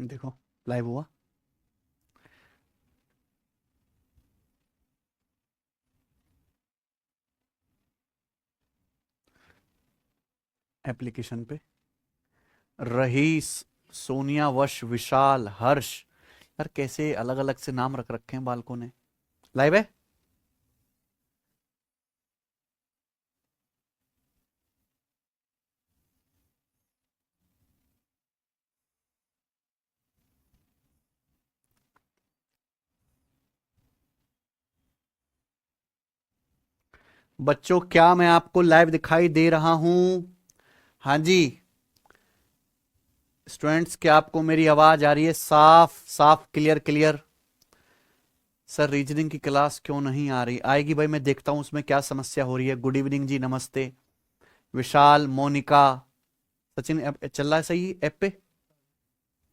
देखो लाइव हुआ। एप्लीकेशन पे रहीस, सोनिया, वश, विशाल, हर्ष। यार कैसे अलग अलग से नाम रख रखे हैं बालकों ने। लाइव है। बच्चों क्या मैं आपको लाइव दिखाई दे रहा हूं? हाँ जी। स्टूडेंट्स क्या आपको मेरी आवाज आ रही है? साफ साफ, क्लियर क्लियर। सर रीजनिंग की क्लास क्यों नहीं आ रही? आएगी भाई, मैं देखता हूं उसमें क्या समस्या हो रही है। गुड इवनिंग जी, नमस्ते। विशाल, मोनिका, सचिन। चल रहा है सही ऐप पे?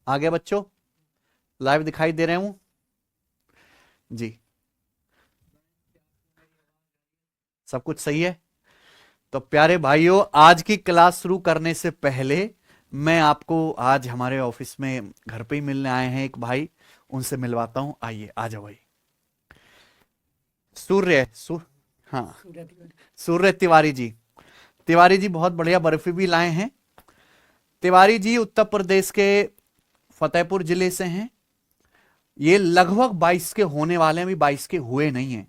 आ गया बच्चों? लाइव दिखाई दे रहे हूं जी? सब कुछ सही है? तो प्यारे भाइयों, आज की क्लास शुरू करने से पहले मैं आपको आज हमारे ऑफिस में घर पे ही मिलने आए हैं एक भाई, उनसे मिलवाता हूं। आइए, आ जाओ भाई। सूर्य हाँ, सूर्य तिवारी जी। तिवारी जी बहुत बढ़िया बर्फी भी लाए हैं। तिवारी जी उत्तर प्रदेश के फतेहपुर जिले से हैं। ये लगभग 22 के होने वाले हैं, अभी 22 के हुए नहीं हैं।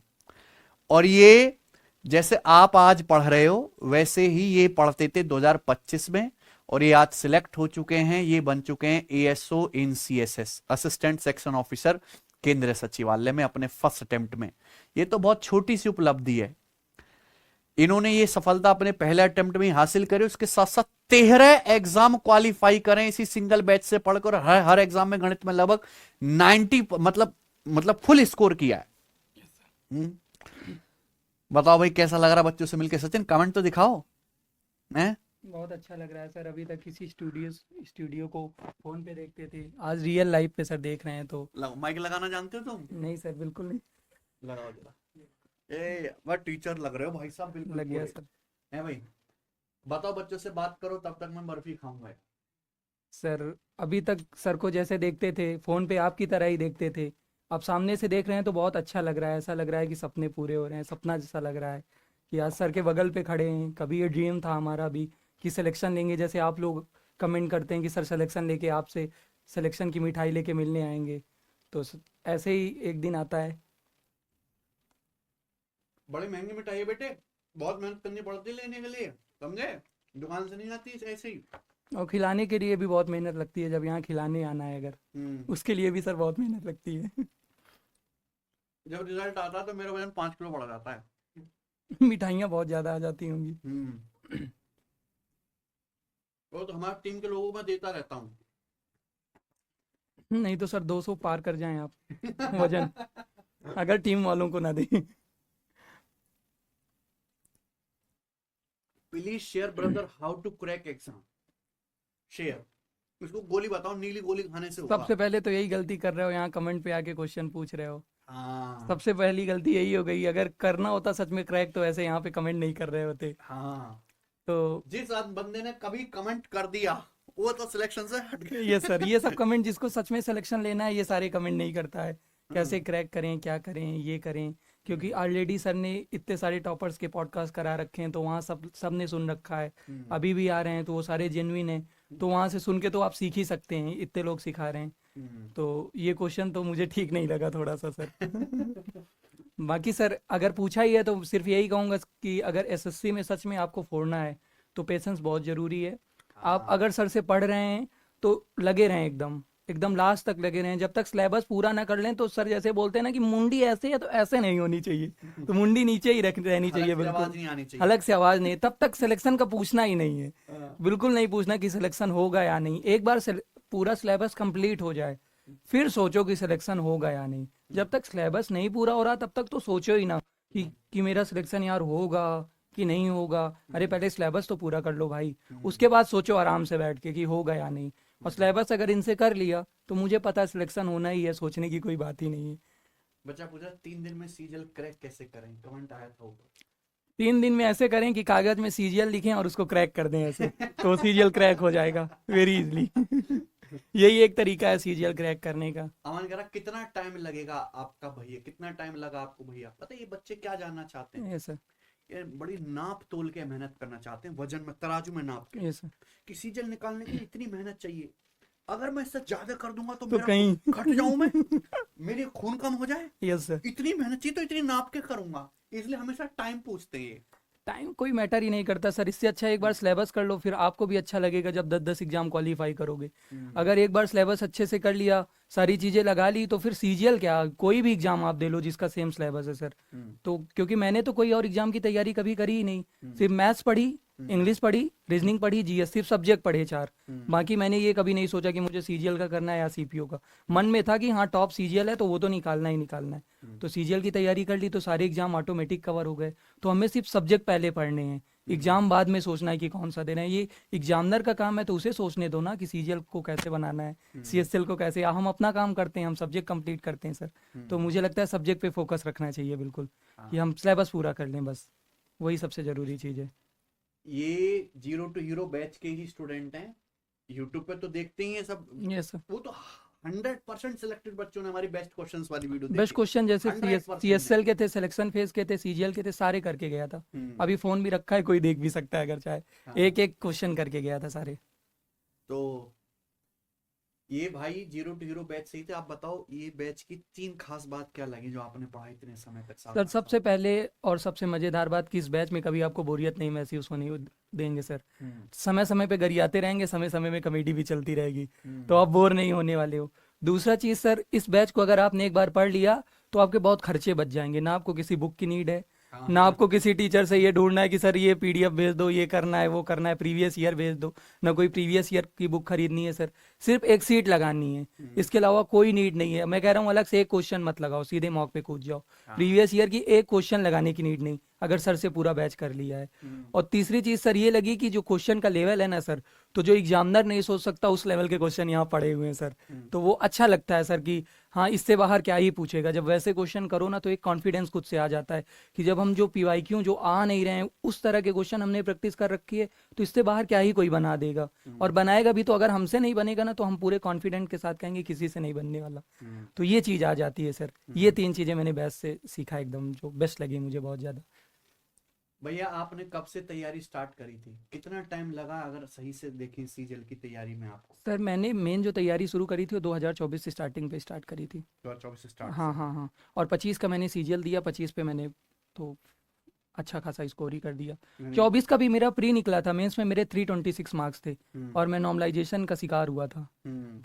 और ये जैसे आप आज पढ़ रहे हो वैसे ही ये पढ़ते थे 2025 में। और ये आज सिलेक्ट हो चुके हैं, ये बन चुके हैं एएसओ इन सीएसएस, असिस्टेंट सेक्शन ऑफिसर, केंद्रीय सचिवालय में, अपने फर्स्ट अटेम्प्ट में। ये तो बहुत छोटी सी उपलब्धि है। इन्होंने ये सफलता अपने पहले अटेम्प्ट में हासिल करी। उसके साथ साथ 13 एग्जाम क्वालिफाई करें इसी सिंगल बैच से पढ़कर। हर एग्जाम में गणित में लगभग 90, मतलब फुल स्कोर किया है। हम्म। बताओ भाई कैसा लग रहा है बच्चों से मिलकर? सचिन कमेंट तो दिखाओ। हैं? बहुत अच्छा लग रहा है सर। अभी तक किसी स्टूडियो को फोन पे देखते थे, आज रियल लाइफ पे सर देख रहे हैं तो। माइक लगाना जानते हो तुम? नहीं सर, बिल्कुल नहीं। लगाओ जरा। ए वह टीचर लग रहे हो भाई साहब, बिल्कुल लग गया पूरे। सर। है भाई? बताओ, बच्चों से बात करो तब तक मैं बर्फी खाऊंगा। सर अभी तक सर को जैसे देखते थे फोन पे, आपकी तरह ही देखते थे। अब सामने से देख रहे हैं तो बहुत अच्छा लग रहा है। ऐसा लग रहा है कि सपने पूरे हो रहे हैं, सपना जैसा लग रहा है कि आज सर के बगल पे खड़े हैं। कभी ये ड्रीम था हमारा भी कि सिलेक्शन लेंगे, जैसे आप लोग कमेंट करते हैं कि सर सिलेक्शन लेके आपसे सिलेक्शन की मिठाई लेके मिलने आएंगे। तो ऐसे ही एक दिन आता है। बड़ी महंगी मिठाई है बेटे, बहुत मेहनत करनी पड़ती है लेने के लिए, समझे? दुकान से नहीं आती ऐसे ही। और खिलाने के लिए भी बहुत मेहनत लगती है, जब यहाँ खिलाने आना है अगर, हम्म। उसके लिए भी सर बहुत मेहनत लगती है। जब रिजल्ट आता है तो मेरा वजन 5 किलो बढ़ जाता है। मिठाइयाँ बहुत ज़्यादा आ जाती होंगी। हम्म। वो तो हमारी टीम के लोगों में देता रहता हूँ। नहीं तो सर 200 पार कर जाएं आप वजन, अगर टीम वालों को ना दें। Please share brother how to crack exam. Share. इसको गोली बताओ, नीली गोली खाने से होगा। सबसे पहले तो यही गलती कर रहे हो, यहाँ कमेंट पे आके क्वेश्चन पूछ रहे हो। हाँ। सबसे पहली गलती यही हो गई। अगर करना होता सच में क्रैक तो ऐसे यहाँ पे कमेंट नहीं कर रहे होते। हाँ। तो जिस बंदे ने कभी कमेंट कर दिया वो तो सिलेक्शन से हट ये गया। सर, ये सब कमेंट, जिसको सच में सिलेक्शन लेना है ये सारे कमेंट नहीं करता है। कैसे हम्म। क्रैक करें, क्या करें, ये करें। क्योंकि ऑलरेडी सर ने इतने सारे टॉपर्स के पॉडकास्ट करा रखे हैं, तो वहाँ सब ने सुन रखा है। हम्म। अभी भी आ रहे हैं तो वो सारे जेन्युइन हैं। तो वहाँ से सुन के तो आप सीख ही सकते हैं, इतने लोग सिखा रहे हैं। हम्म। तो ये क्वेश्चन तो मुझे ठीक नहीं लगा थोड़ा सा सर। बाकी सर अगर पूछा ही है तो सिर्फ यही कहूँगा कि अगर एसएससी में सच में आपको फोड़ना है तो पेशेंस बहुत ज़रूरी है। आप हाँ। अगर सर से पढ़ रहे हैं तो लगे रहें, एकदम एकदम लास्ट तक लगे रहें। जब तक सिलेबस पूरा ना कर लें, तो सर जैसे बोलते हैं ना कि मुंडी ऐसे है तो ऐसे नहीं होनी चाहिए, तो मुंडी नीचे ही रख रहनी हलक चाहिए से आवाज बिल्कुल। नहीं आनी चाहिए। अलग से आवाज़ नहीं, तब तक सिलेक्शन का पूछना ही नहीं है। हाँ। बिल्कुल नहीं पूछना कि सिलेक्शन होगा या नहीं। एक बार पूरा सिलेबस कंप्लीट हो जाए फिर सोचो कि सिलेक्शन होगा या नहीं। जब तक सिलेबस नहीं पूरा हो रहा तब तक तो सोचो ही ना कि मेरा सिलेक्शन यार होगा कि नहीं होगा। अरे पहले सिलेबस तो पूरा कर लो भाई, उसके बाद सोचो आराम से बैठ के कि होगा या नहीं। और सिलेबस अगर इनसे कर लिया तो मुझे पता है सिलेक्शन होना ही है, सोचने की कोई बात ही नहीं है। बच्चा पूछा 3 दिन में सीजल क्रैक कैसे करें, कमेंट आया था ऊपर। 3 दिन में ऐसे करें कि कागज में सीजीएल लिखें और उसको क्रैक कर दें ऐसे, तो सीजीएल क्रैक हो जाएगा वेरी इजली। यही एक तरीका है सीजीएल क्रैक करने का। अमन कह रहा कितना टाइम लगेगा आपका भैया, कितना टाइम लगा आपको भैया? पता है ये बच्चे क्या जानना चाहते हैं? ये सर, ये बड़ी नाप तोल के मेहनत करना चाहते हैं, वजन में तराजू में नाप के ये सर, कि सीजल निकालने के लिए इतनी मेहनत चाहिए, अगर मैं इससे ज्यादा कर दूंगा तो तो मेरा कहीं घट जाऊं मैं, मेरे खून कम हो जाए, यस सर। इतनी मेहनत चाहिए तो इतनी नाप के करूंगा, इसलिए हमेशा टाइम पूछते हैं ये। टाइम कोई मैटर ही नहीं करता सर, इससे अच्छा एक बार सिलेबस कर लो, फिर आपको भी अच्छा लगेगा जब 10-10 एग्जाम क्वालिफाई करोगे। अगर एक बार सिलेबस अच्छे से कर लिया, सारी चीज़ें लगा ली, तो फिर सीजीएल क्या, कोई भी एग्जाम आप दे लो जिसका सेम सिलेबस है सर। तो क्योंकि मैंने तो कोई और एग्जाम की तैयारी कभी करी ही नहीं, सिर्फ मैथ्स पढ़ी, इंग्लिश पढ़ी, रीजनिंग पढ़ी, जीएस, सिर्फ सब्जेक्ट पढ़े 4। बाकी मैंने ये कभी नहीं सोचा कि मुझे सीजीएल का करना है या सीपीओ का। मन में था कि हाँ टॉप सीजीएल है तो वो तो निकालना ही निकालना है। तो सीजीएल की तैयारी कर ली तो सारे एग्जाम ऑटोमेटिक कवर हो गए। तो हमें सिर्फ सब्जेक्ट पहले पढ़ने हैं, एग्जाम बाद में सोचना है कि कौन सा देना है। ये एग्जामिनर का काम है, तो उसे सोचने दो ना कि सीजीएल को कैसे बनाना है, सीएसएल को कैसे। हम अपना काम करते हैं, हम सब्जेक्ट कंप्लीट करते हैं सर। तो मुझे लगता है सब्जेक्ट पे फोकस रखना चाहिए बिल्कुल, कि हम सिलेबस पूरा कर लें, बस वही सबसे जरूरी चीज़ है। ये जीरो टू हीरो बैच के ही स्टूडेंट हैं, यूट्यूब पे तो देखते ही हैं सब। Yes sir. वो तो 100% सिलेक्टेड बच्चों ने हमारी बेस्ट क्वेश्चंस वाली वीडियो देखी। बेस्ट क्वेश्चन जैसे 100% सीएसएल के थे, सिलेक्शन फेज के थे, सीजीएल के थे, सारे करके गया था। अभी फोन भी रखा है, कोई देख भी सकता है अगर चाहे। हाँ। एक एक क्वेश्चन करके गया था सारे। तो ये भाई जीरो टू हीरो बैच सही थे। आप बताओ ये बैच की 3 खास बात क्या लगी जो आपने पढ़ा इतने समय तक? सर सबसे पहले और सबसे मजेदार बात कि इस बैच में कभी आपको बोरियत नहीं महसूस होने देंगे सर। समय समय पे गरियाते रहेंगे, समय समय में कमेडी भी चलती रहेगी, तो आप बोर नहीं होने वाले हो। दूसरा चीज सर, इस बैच को अगर आपने एक बार पढ़ लिया तो आपके बहुत खर्चे बच जाएंगे। ना आपको किसी बुक की नीड है, ना आपको किसी टीचर से ये ढूंढना है कि सर ये पीडीएफ भेज दो, ये करना है, वो करना है, प्रीवियस ईयर भेज दो, ना कोई प्रीवियस ईयर की बुक खरीदनी है सर। सिर्फ एक सीट लगानी है, इसके अलावा कोई नीड नहीं है। मैं कह रहा हूँ अलग से एक क्वेश्चन मत लगाओ, सीधे मॉक पे कूद जाओ। प्रीवियस ईयर की एक क्वेश्चन लगाने की नीड नहीं, अगर सर से पूरा बैच कर लिया है। और तीसरी चीज सर ये लगी कि जो क्वेश्चन का लेवल है ना सर, तो जो एग्जामिनर नहीं सोच सकता उस लेवल के क्वेश्चन यहाँ पड़े हुए हैं सर। तो वो अच्छा लगता है सर कि हाँ इससे बाहर क्या ही पूछेगा। जब वैसे क्वेश्चन करो ना तो एक कॉन्फिडेंस खुद से आ जाता है कि जब हम जो पीवाईक्यू जो आ नहीं रहे हैं उस तरह के क्वेश्चन हमने प्रैक्टिस कर रखी है, तो इससे बाहर क्या ही कोई बना देगा। और बनाएगा भी तो अगर हमसे नहीं बनेगा ना तो हम पूरे कॉन्फिडेंट के साथ कहेंगे किसी से नहीं बनने वाला। तो ये चीज़ आ जाती है सर। ये 3 चीज़ें मैंने बैच से सीखा, एकदम जो बेस्ट लगी मुझे बहुत ज़्यादा। भैया आपने कब से तैयारी स्टार्ट करी थी? कितना टाइम लगा अगर सही से देखें सीजीएल की तैयारी में आपको? सर मैंने मेन जो तैयारी शुरू करी थी वो 2024 से स्टार्टिंग पे स्टार्ट करी थी। 2024 से स्टार्ट? हाँ हाँ हाँ। और 25 का मैंने सीजीएल दिया, 25 पे मैंने तो अच्छा खासा स्कोर ही कर दिया। 24 का भी मेरा प्री निकला था, मेंस में मेरे 326 मार्क्स थे और मैं नॉर्मलाइजेशन का शिकार हुआ था।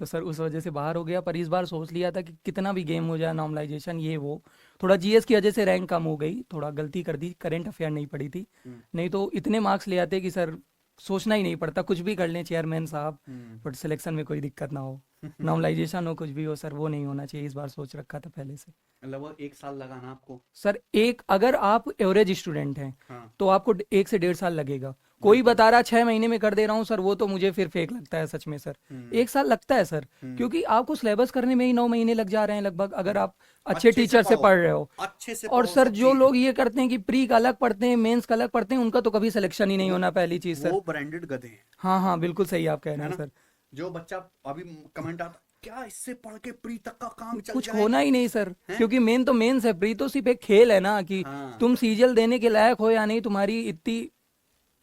तो सर उस वजह से बाहर हो गया। पर इस बार सोच लिया था कि कितना भी गेम हो जाए, नॉर्मलाइजेशन ये वो, थोड़ा जीएस की वजह से रैंक कम हो गई, थोड़ा गलती कर दी, करंट अफेयर नहीं पड़ी थी। नहीं तो इतने मार्क्स ले आते कि सर सोचना ही नहीं पड़ता, कुछ भी कर लें चेयरमैन साहब, बट सिलेक्शन में कोई दिक्कत ना हो, नॉर्मलाइजेशन हो, कुछ भी हो सर, वो नहीं होना चाहिए। इस बार सोच रखा था पहले से। लगभग 1 साल लगा ना आपको? सर एक, अगर आप एवरेज स्टूडेंट हैं हाँ। तो आपको 1 से 1.5 साल लगेगा। कोई बता रहा 6 महीने में कर दे रहा हूँ सर, वो तो मुझे फिर फेक लगता है सच में सर। 1 साल लगता है सर, क्योंकि आपको सिलेबस करने में ही 9 महीने लग जा रहे हैं लगभग, अगर आप अच्छे टीचर से पढ़ रहे हो। अच्छे से और पढ़ो सर सब जो चीज़। लोग ये करते हैं कि प्री का अलग पढ़ते हैं, मेंस का अलग पढ़ते हैं, उनका तो कभी सिलेक्शन ही नहीं होना, पहली चीज सर। वो ब्रांडेड गधे हैं। हाँ हाँ बिल्कुल सही आप कह रहे है हैं ना? सर। जो बच्चा अभी कमेंट आता क्या इससे पढ़ के प्री तक का काम चल कुछ जाएगा? होना ही नहीं सर, क्योंकि मेन तो मेंस है, प्री तो सिर्फ एक खेल है ना कि हाँ। तुम सीजीएल देने के लायक हो या नहीं, तुम्हारी इतनी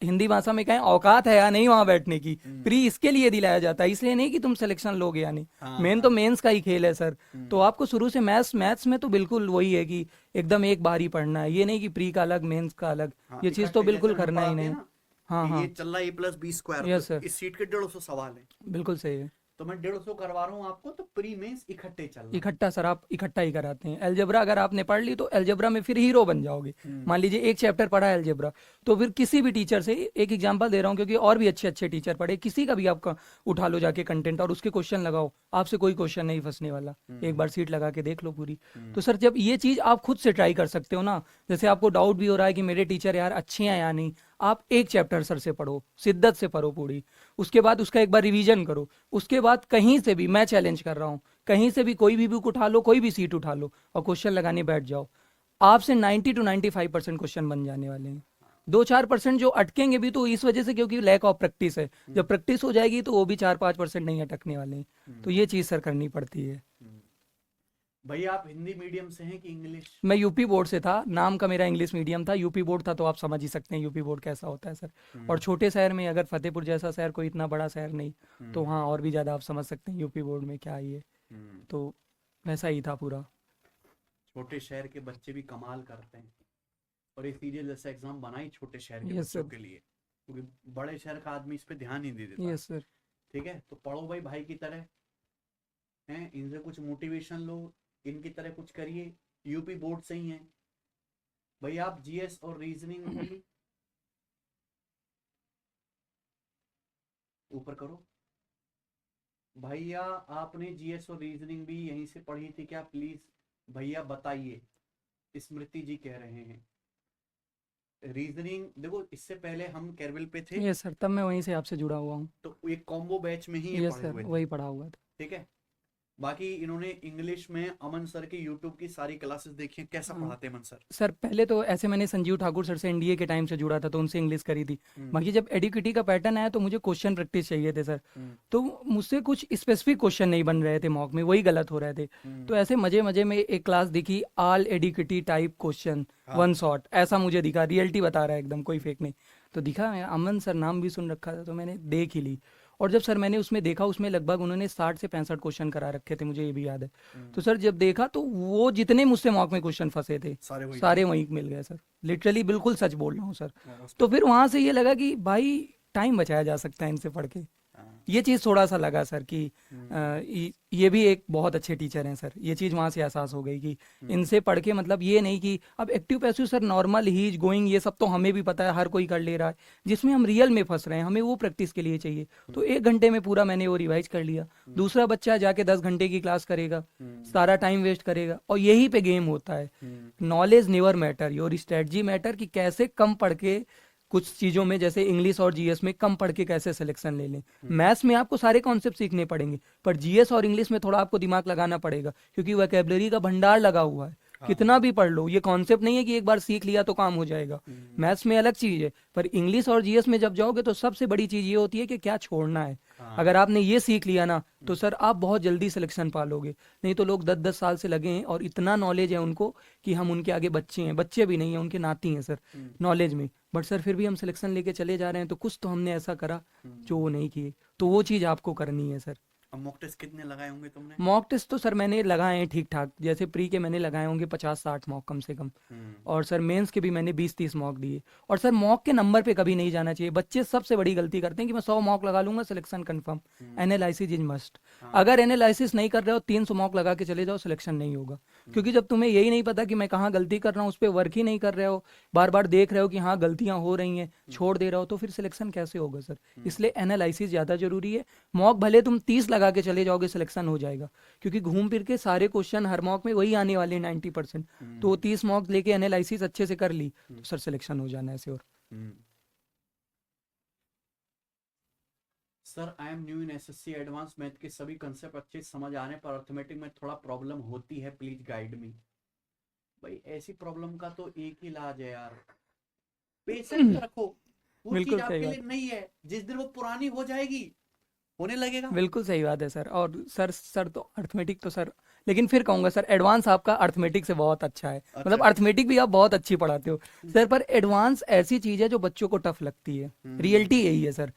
हिंदी भाषा में कहें औकात है या नहीं वहां बैठने की। प्री इसके लिए दिलाया जाता है, इसलिए नहीं कि तुम सिलेक्शन लोगे या नहीं। हाँ, मेन तो मेंस का ही खेल है सर। तो आपको शुरू से मैथ्स में तो बिल्कुल वही है कि एकदम एक बार ही पढ़ना है, ये नहीं कि प्री का अलग मेंस का अलग। हाँ, ये चीज तो इकट्ठे बिल्कुल जैसे हम करना ही पढ़ाते हैं नहीं। ना, हाँ कि हाँ ये चल रहा है a+b² यस तो सर, इस सीट के 150 सवाल है, बिल्कुल सही है। तो मैं 150 करवा रहा हूँ आपको, तो प्री मेंस इकट्ठे चल रहा है। इकट्ठा सर, आप इकट्ठा ही कराते हैं। अलजेब्रा अगर आपने पढ़ ली तो अलजेब्रा में फिर हीरो बन जाओगे। मान लीजिए एक चैप्टर पढ़ा है अलजेब्रा, तो फिर किसी भी टीचर से, एक एग्जांपल दे रहा हूँ क्योंकि और भी अच्छे अच्छे टीचर पढ़े, किसी का भी आपका उठा लो जाके कंटेंट और उसके क्वेश्चन लगाओ, आपसे कोई क्वेश्चन नहीं फंसने वाला। एक बार सीट लगा के देख लो पूरी। तो सर जब ये चीज आप खुद से ट्राई कर सकते हो ना, जैसे आपको डाउट भी हो रहा है कि मेरे टीचर यार अच्छे हैं या नहीं, आप एक चैप्टर सर से पढ़ो, शिद्दत से पढ़ो पूरी, उसके बाद उसका एक बार रिवीजन करो, उसके बाद कहीं से भी, मैं चैलेंज कर रहा हूँ, कहीं से भी कोई भी बुक उठा लो, कोई भी सीट उठा लो और क्वेश्चन लगाने बैठ जाओ, आपसे 90 to 95% क्वेश्चन बन जाने वाले हैं। 2-4% जो अटकेंगे भी तो इस वजह से क्योंकि लैक ऑफ प्रैक्टिस है। जब प्रैक्टिस हो जाएगी तो वो भी 4-5% नहीं अटकने वाले हैं। तो ये चीज़ सर करनी पड़ती है। भैया आप हिंदी मीडियम से हैं कि इंग्लिश? मैं यूपी बोर्ड से था, नाम का मेरा इंग्लिश मीडियम था, यूपी बोर्ड था, तो आप समझ ही सकते हैं यूपी बोर्ड कैसा होता है सर। और छोटे शहर में अगर फतेहपुर जैसा शहर, कोई इतना बड़ा शहर नहीं, तो हाँ और भी ज़्यादा आप समझ सकते हैं यूपी बोर्ड में क्या ही है। तो वैसा ही था पूरा। छोटे शहर के बच्चे भी कमाल करते हैं और ये सीरियल जैसा एग्जाम बनाई छोटे शहर के यस बच्चों सर। के लिए, क्योंकि बड़े शहर का आदमी इस पे ध्यान ही नहीं देता। Yes sir. ठीक है, तो पढ़ो भाई, भाई की तरह हैं, इनसे कुछ मोटिवेशन लो, इनकी तरह कुछ करिए। यूपी बोर्ड से ही हैं भाई आप। जीएस और रीजनिंग भी ऊपर करो भैया। आपने जीएस और रीजनिंग भी यहीं से पढ़ी थी क्या? प्लीज भैया बताइए। स्मृति जी कह रहे हैं रीजनिंग। देखो इससे पहले हम कैरविल पे थे, यस सर, तब मैं वहीं से आपसे जुड़ा हुआ हूँ। तो एक कॉम्बो बैच में ही ये यस पढ़े सर, हुए थे। वही पढ़ा हुआ था। ठीक है, बाकी इन्होंने इंग्लिश में अमन सर की यूट्यूब की सारी क्लासेस देखी हैं। कैसा हाँ। पढ़ाते हैं अमन सर? सर पहले तो ऐसे मैंने संजीव ठाकुर सर से एनडीए के टाइम से जुड़ा था, तो उनसे इंग्लिश करी थी। बाकी जब एडुकेटी का पैटर्न आया तो मुझे क्वेश्चन प्रैक्टिस चाहिए थे सर। तो मुझसे कुछ स्पेसिफिक क्वेश्चन नहीं बन रहे थे मॉक में, वही गलत हो रहे थे। तो ऐसे मजे मजे में एक क्लास दिखी, ऑल एडुकेटी टाइप क्वेश्चन वन शॉट, ऐसा मुझे दिखा, रियलिटी बता रहा है एकदम, कोई फेक नहीं। तो दिखा, अमन सर नाम भी सुन रखा था, तो मैंने देख ही ली। और जब सर मैंने उसमें देखा, उसमें लगभग उन्होंने 60 से 65 क्वेश्चन करा रखे थे, मुझे ये भी याद है। तो सर जब देखा तो वो जितने मुझसे मॉक में क्वेश्चन फंसे थे सारे वहीं मिल गए सर। लिटरली बिल्कुल सच बोल रहा हूँ सर। तो फिर वहां से ये लगा कि भाई टाइम बचाया जा सकता है इनसे पढ़ के। ये चीज़ थोड़ा सा लगा सर कि ये भी एक बहुत अच्छे टीचर हैं सर। ये चीज़ वहाँ से एहसास हो गई कि इनसे पढ़ के मतलब ये नहीं कि अब active passive sir normal he going ये सब तो हमें भी पता है, हर कोई कर ले रहा है। जिसमें हम रियल में फंस रहे हैं, हमें वो प्रैक्टिस के लिए चाहिए। तो 1 घंटे में पूरा मैंने वो रिवाइज कर लिया। दूसरा बच्चा जाके 10 घंटे की क्लास करेगा, सारा टाइम वेस्ट करेगा, और यही पे गेम होता है। Knowledge never matter, your strategy matter, कि कैसे कम पढ़ के कुछ चीज़ों में, जैसे इंग्लिश और जीएस में कम पढ़ के कैसे सिलेक्शन ले लें। मैथ्स में आपको सारे कॉन्सेप्ट सीखने पड़ेंगे, पर जीएस और इंग्लिश में थोड़ा आपको दिमाग लगाना पड़ेगा, क्योंकि वोकैबुलरी का भंडार लगा हुआ है। कितना भी पढ़ लो, ये कॉन्सेप्ट नहीं है कि एक बार सीख लिया तो काम हो जाएगा। मैथ्स में अलग चीज़ है, पर इंग्लिश और जीएस में जब जाओगे तो सबसे बड़ी चीज़ ये होती है कि क्या छोड़ना है। अगर आपने ये सीख लिया ना, तो सर आप बहुत जल्दी सिलेक्शन पा लोगे। नहीं तो लोग 10-10 साल से लगे हैं और इतना नॉलेज है उनको कि हम उनके आगे बच्चे हैं, बच्चे भी नहीं हैं, उनके नाती हैं सर नॉलेज में। बट सर फिर भी हम सिलेक्शन लेके चले जा रहे हैं, तो कुछ तो हमने ऐसा करा जो वो नहीं किए। तो वो चीज़ आपको करनी है सर। अब मॉक टेस्ट कितने लगाए होंगे तुमने? मॉक टेस्ट तो सर मैंने लगाए हैं ठीक ठाक, जैसे प्री के मैंने लगाए होंगे 50-60 मॉक कम से कम। और सर मेंस के भी मैंने 20-30 मॉक दिए। और सर मॉक के नंबर पे कभी नहीं जाना चाहिए। बच्चे सबसे बड़ी गलती करते हैं कि मैं 100 मॉक लगा लूंगा, selection confirm. Analysis is must. अगर एनालिसिस नहीं कर रहे हो, 300 मॉक लगा के चले जाओ, सिलेक्शन नहीं होगा। क्योंकि जब तुम्हें यही नहीं पता कि मैं कहाँ गलती कर रहा हूँ, उस पर वर्क ही नहीं कर रहे हो, बार बार देख रहे हो कि हाँ गलतियाँ हो रही हैं, छोड़ दे रहे हो, तो फिर सिलेक्शन कैसे होगा सर। इसलिए एनालिसिस ज़्यादा जरूरी है। मॉक भले तुम 30 लगा के चले जाओगे, सिलेक्शन हो जाएगा, क्योंकि घूम फिर के सारे क्वेश्चन हर मॉक में वही आने वाले 90%। तो 30 मॉक लेके एनालिसिस अच्छे से कर ली तो सर सिलेक्शन हो जाना है ऐसे। और sir I am new in SSC advance math के सभी कंसेप्ट अच्छे समझ आने पर अर्थमेटिक में थोड़ा प्रॉब्लम होती है, प्लीज गाइड मी। भाई ऐसी प्रॉब्लम का तो एक ही इलाज है यार, पेशेंस रखो। वो चीज बिल्कुल आपके सही लिए नहीं है, जिस दिन वो पुरानी हो जाएगी होने लगेगा। बिल्कुल सही बात है सर। और सर तो अर्थमेटिक तो सर, लेकिन फिर कहूंगा सर एडवांस आपका अर्थमेटिक से बहुत अच्छा है। मतलब अर्थमेटिक भी आप बहुत अच्छी पढ़ाते हो सर, पर एडवांस ऐसी चीज है जो बच्चों को टफ लगती है। रियलिटी यही है सर।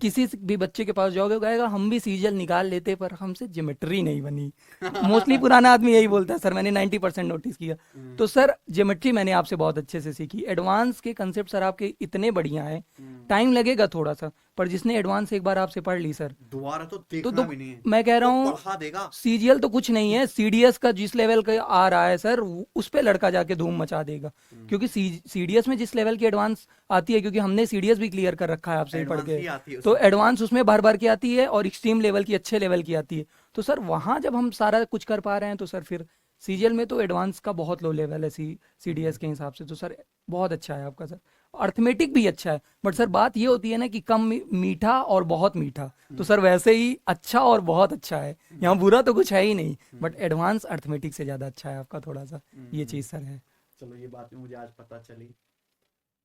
किसी भी बच्चे के पास जाओगे, कहेगा हम भी सीरियल निकाल लेते पर हमसे ज्योमेट्री नहीं बनी। मोस्टली पुराना आदमी यही बोलता है सर, मैंने 90% नोटिस किया। तो सर ज्योमेट्री मैंने आपसे बहुत अच्छे से सीखी। एडवांस के कंसेप्ट सर आपके इतने बढ़िया है, टाइम लगेगा थोड़ा सा, पर जिसने एडवांस एक बार आपसे पढ़ ली सर, दोबारा तो देखना भी नहीं है। मैं कह रहा वो हूँ पढ़ा देगा। सीरियल तो कुछ नहीं है, सीडीएस का जिस लेवल का आ रहा है सर, उस पे लड़का जाके धूम मचा देगा। क्योंकि सीडीएस में जिस लेवल की एडवांस आती है, क्योंकि हमने सीडीएस भी क्लियर कर रखा है आपसे ही पढ़ एडवांस ही आती के, है तो उसमें। एडवांस उसमें भर भर के आती है और एक्सट्रीम लेवल की अच्छे लेवल की आती है। तो सर वहां जब हम सारा कुछ कर पा रहे हैं, तो सर फिर सीरियल में तो एडवांस का बहुत लो लेवल है सीडीएस के हिसाब से। तो सर बहुत अच्छा है आपका सर। अर्थमेटिक भी अच्छा है, बट सर बात ये होती है ना कि कम मीठा और बहुत मीठा। तो सर वैसे ही अच्छा और बहुत अच्छा है, यहाँ बुरा तो कुछ है ही नहीं, बट एडवांस अर्थमेटिक से ज़्यादा अच्छा है आपका थोड़ा सा। ये चीज़ सर है। चलो ये बात मुझे आज पता चली।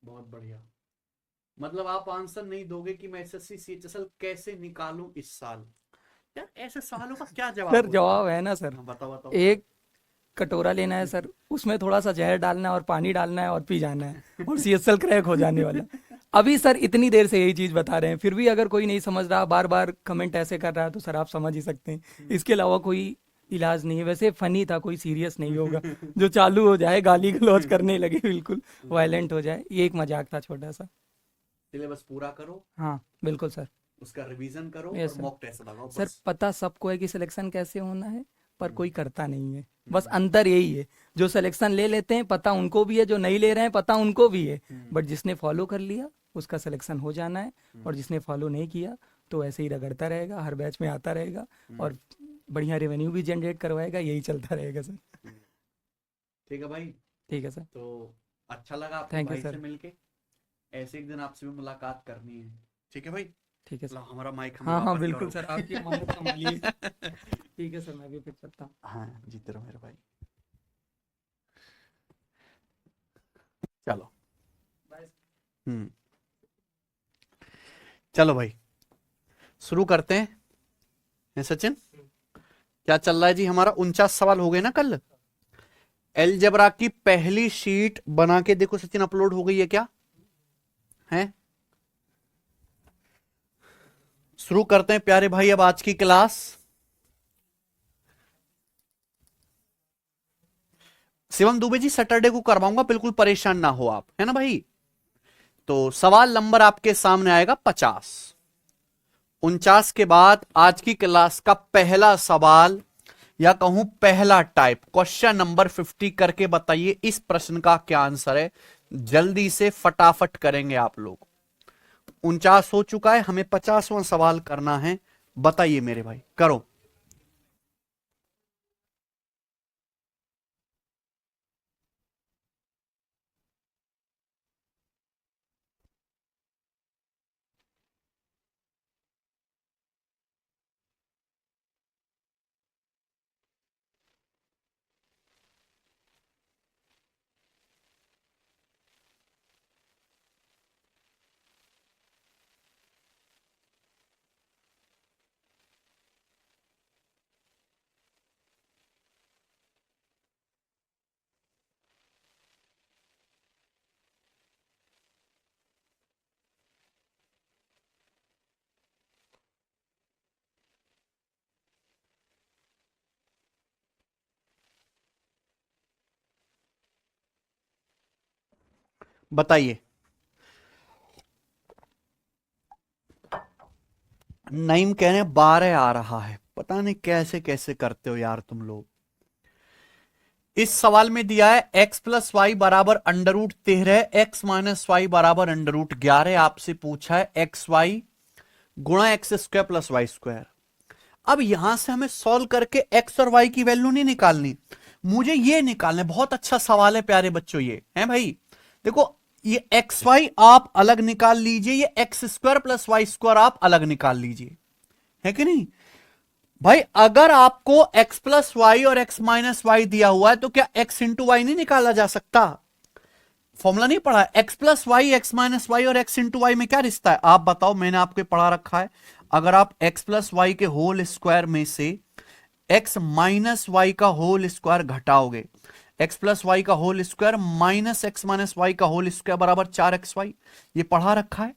बहुत बढ़िया। मतलब आप आंसर नहीं दोगे कि मैं एसएससी सीएचएसएल कैसे निकालूं इस साल? यार ऐसे सवालों का क्या जवाब सर होता जवाब है ना सर, हाँ, बताओ बताओ एक कटोरा लेना है सर, उसमें थोड़ा सा जहर डालना है और पानी डालना है और पी जाना है, और सीएसएल क्रैक हो जाने वाला। अभी सर इतनी देर से यही चीज बता रहे हैं, फिर भी अगर कोई नहीं समझ रहा, बार बार कमेंट ऐसे कर रहा है, तो सर आप समझ ही सकते हैं इसके अलावा कोई इलाज नहीं है। वैसे फनी था, कोई सीरियस नहीं होगा जो चालू हो जाए गाली गलौज करने लगे, बिल्कुल वायलेंट हो जाए, ये एक मजाक था छोटा सा। सिलेबस पूरा करो, हाँ बिल्कुल सर। उसका रिवीजन करो यस और सर। मॉक टेस्ट लगाओ सर बस। पता सबको है कि सिलेक्शन कैसे होना है, पर कोई करता नहीं है, बस अंतर यही है। जो सिलेक्शन ले लेते हैं पता उनको भी है, जो नहीं ले रहे हैं पता उनको भी है, बट जिसने फॉलो कर लिया उसका सिलेक्शन हो जाना है, और जिसने फॉलो नहीं किया तो ऐसे ही रगड़ता रहेगा, हर बैच में आता रहेगा, और बढ़िया रेवेन्यू भी जनरेट करवाएगा, यही चलता रहेगा सर। ठीक है भाई, ठीक है सर। तो अच्छा लगा आपके थैंक यू भाई से सर। मिलके। ऐसे एक दिन आपसे भी मुलाकात करनी है, ठीक है भाई? ठीक है सर। लो, हमारा माइक हमें हाँ हाँ वापस बिल्कुल करो। सर, आपकी अमानत संभालिए। ठीक है सर, मैं भी फिर चलता हूँ। हाँ जीते रहो मेरे भाई। चलो। बाय। हम्म चलो भाई, शुरू करते हैं सचिन। क्या चल रहा है जी? हमारा 49 सवाल हो गए ना कल। एलजेब्रा की पहली शीट बना के देखो सचिन, अपलोड हो गई है क्या? है? शुरू करते हैं प्यारे भाई अब आज की क्लास। शिवम दुबे जी सैटरडे को करवाऊंगा, बिल्कुल परेशान ना हो आप, है ना भाई? तो सवाल नंबर आपके सामने आएगा 50। 49 के बाद आज की क्लास का पहला सवाल, या कहूं पहला टाइप, क्वेश्चन नंबर 50 करके बताइए इस प्रश्न का क्या आंसर है। जल्दी से फटाफट करेंगे आप लोग। 49 हो चुका है, हमें 50वां सवाल करना है। बताइए मेरे भाई, करो। बताइए। नईम कह रहे हैं 12 आ रहा है, पता नहीं कैसे कैसे करते हो यार तुम लोग। इस सवाल में दिया है x प्लस वाई बराबर under root 13, x minus y बराबर अंडर रूट 11। आपसे पूछा है एक्स वाई गुणा x square plus y square. अब यहां से हमें सॉल्व करके एक्स और वाई की वैल्यू नहीं निकालनी, मुझे ये निकालना है। बहुत अच्छा सवाल है प्यारे बच्चों, ये है भाई। देखो, ये एक्स वाई आप अलग निकाल लीजिए, ये x square plus y square आप अलग निकाल लीजिए, है कि नहीं भाई? अगर आपको x प्लस वाई और x माइनस वाई दिया हुआ है तो क्या x इंटू वाई नहीं निकाला जा सकता? फॉर्मूला नहीं पढ़ा? x plus y, x minus y और x इंटू वाई में क्या रिश्ता है आप बताओ? मैंने आपको पढ़ा रखा है। अगर आप x प्लस वाई के होल स्क्वायर में से x माइनस वाई का होल स्क्वायर घटाओगे, x प्लस वाई का whole square minus x minus y का होल स्क्वायर बराबर 4xy, ये पढ़ा रखा है।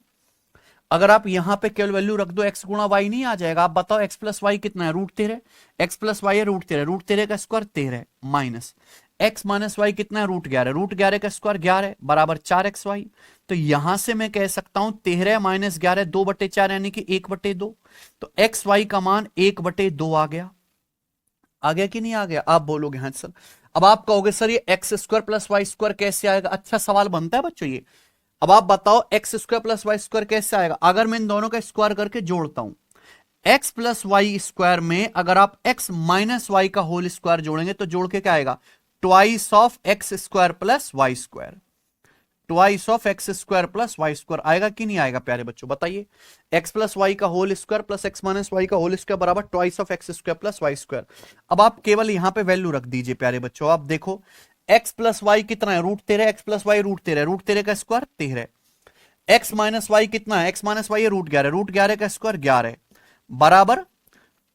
अगर आप यहां पे केवल वैल्यू रख दो x गुणा वाई नहीं आ जाएगा? आप बताओ x प्लस वाई कितना है? रूट 13। एक्स प्लस वाई है रूट 13, रूट 13 का square 13 minus x minus y कितना है? रूट 11, रूट 11 का स्क्वायर 11 बराबर 4xy। तो यहां से मैं कह सकता हूं 13 माइनस 11 2/4 यानी कि 1/2। तो एक्स वाई का मान 1/2 आ गया। आ गया कि नहीं आ गया? आप बोलोगे हाँ सर। अब आप कहोगे सर ये x square plus y square कैसे आएगा? अच्छा सवाल बनता है बच्चों ये। अब आप बताओ x square plus y square कैसे आएगा? अगर मैं इन दोनों का स्क्वायर करके जोड़ता हूं, एक्स प्लस वाई स्क्वायर में अगर आप एक्स माइनस वाई का होल स्क्वायर जोड़ेंगे तो जोड़ के क्या आएगा? Twice of x square plus y square. Twice of x square plus y square आएगा कि नहीं आएगा प्यारे बच्चों? बताइए। एक्स प्लस वाई का whole square plus x minus y का होल स्क्वायर बराबर twice of x square plus y square. अब आप केवल यहां पे वैल्यू रख दीजिए प्यारे बच्चों। आप देखो x प्लस वाई कितना है, √13, x प्लस वाई √13, √13 का स्क्वायर 13, x माइनस वाई कितना है, x माइनस वाई √11, √11 का स्क्वायर 11 बराबर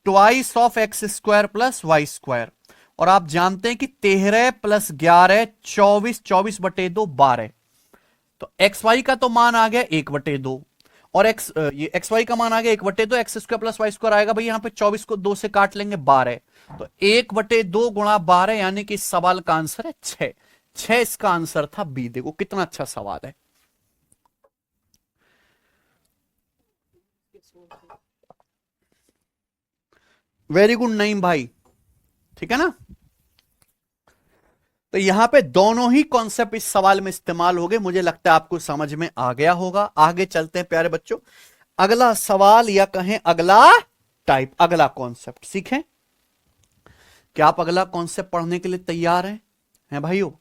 twice of x square plus y square. और आप जानते हैं कि 13 प्लस 11 24, 24/2 12। तो एक्स वाई का तो मान आ गया 1/2 और ये एक्स वाई का मान आ गया 1/2, x square plus y square आएगा भाई, यहां पे 24 को 2 से काट लेंगे 12, तो 1/2 गुणा 12 यानी कि इस सवाल का आंसर है 6। 6 इसका आंसर था बी। देखो कितना अच्छा सवाल है। वेरी गुड नईम भाई, ठीक है ना। तो यहां पे दोनों ही कॉन्सेप्ट इस सवाल में इस्तेमाल हो गए, मुझे लगता है आपको समझ में आ गया होगा। आगे चलते हैं प्यारे बच्चों, अगला सवाल या कहें अगला टाइप, अगला कॉन्सेप्ट सीखें। क्या आप अगला कॉन्सेप्ट पढ़ने के लिए तैयार हैं भाइयों?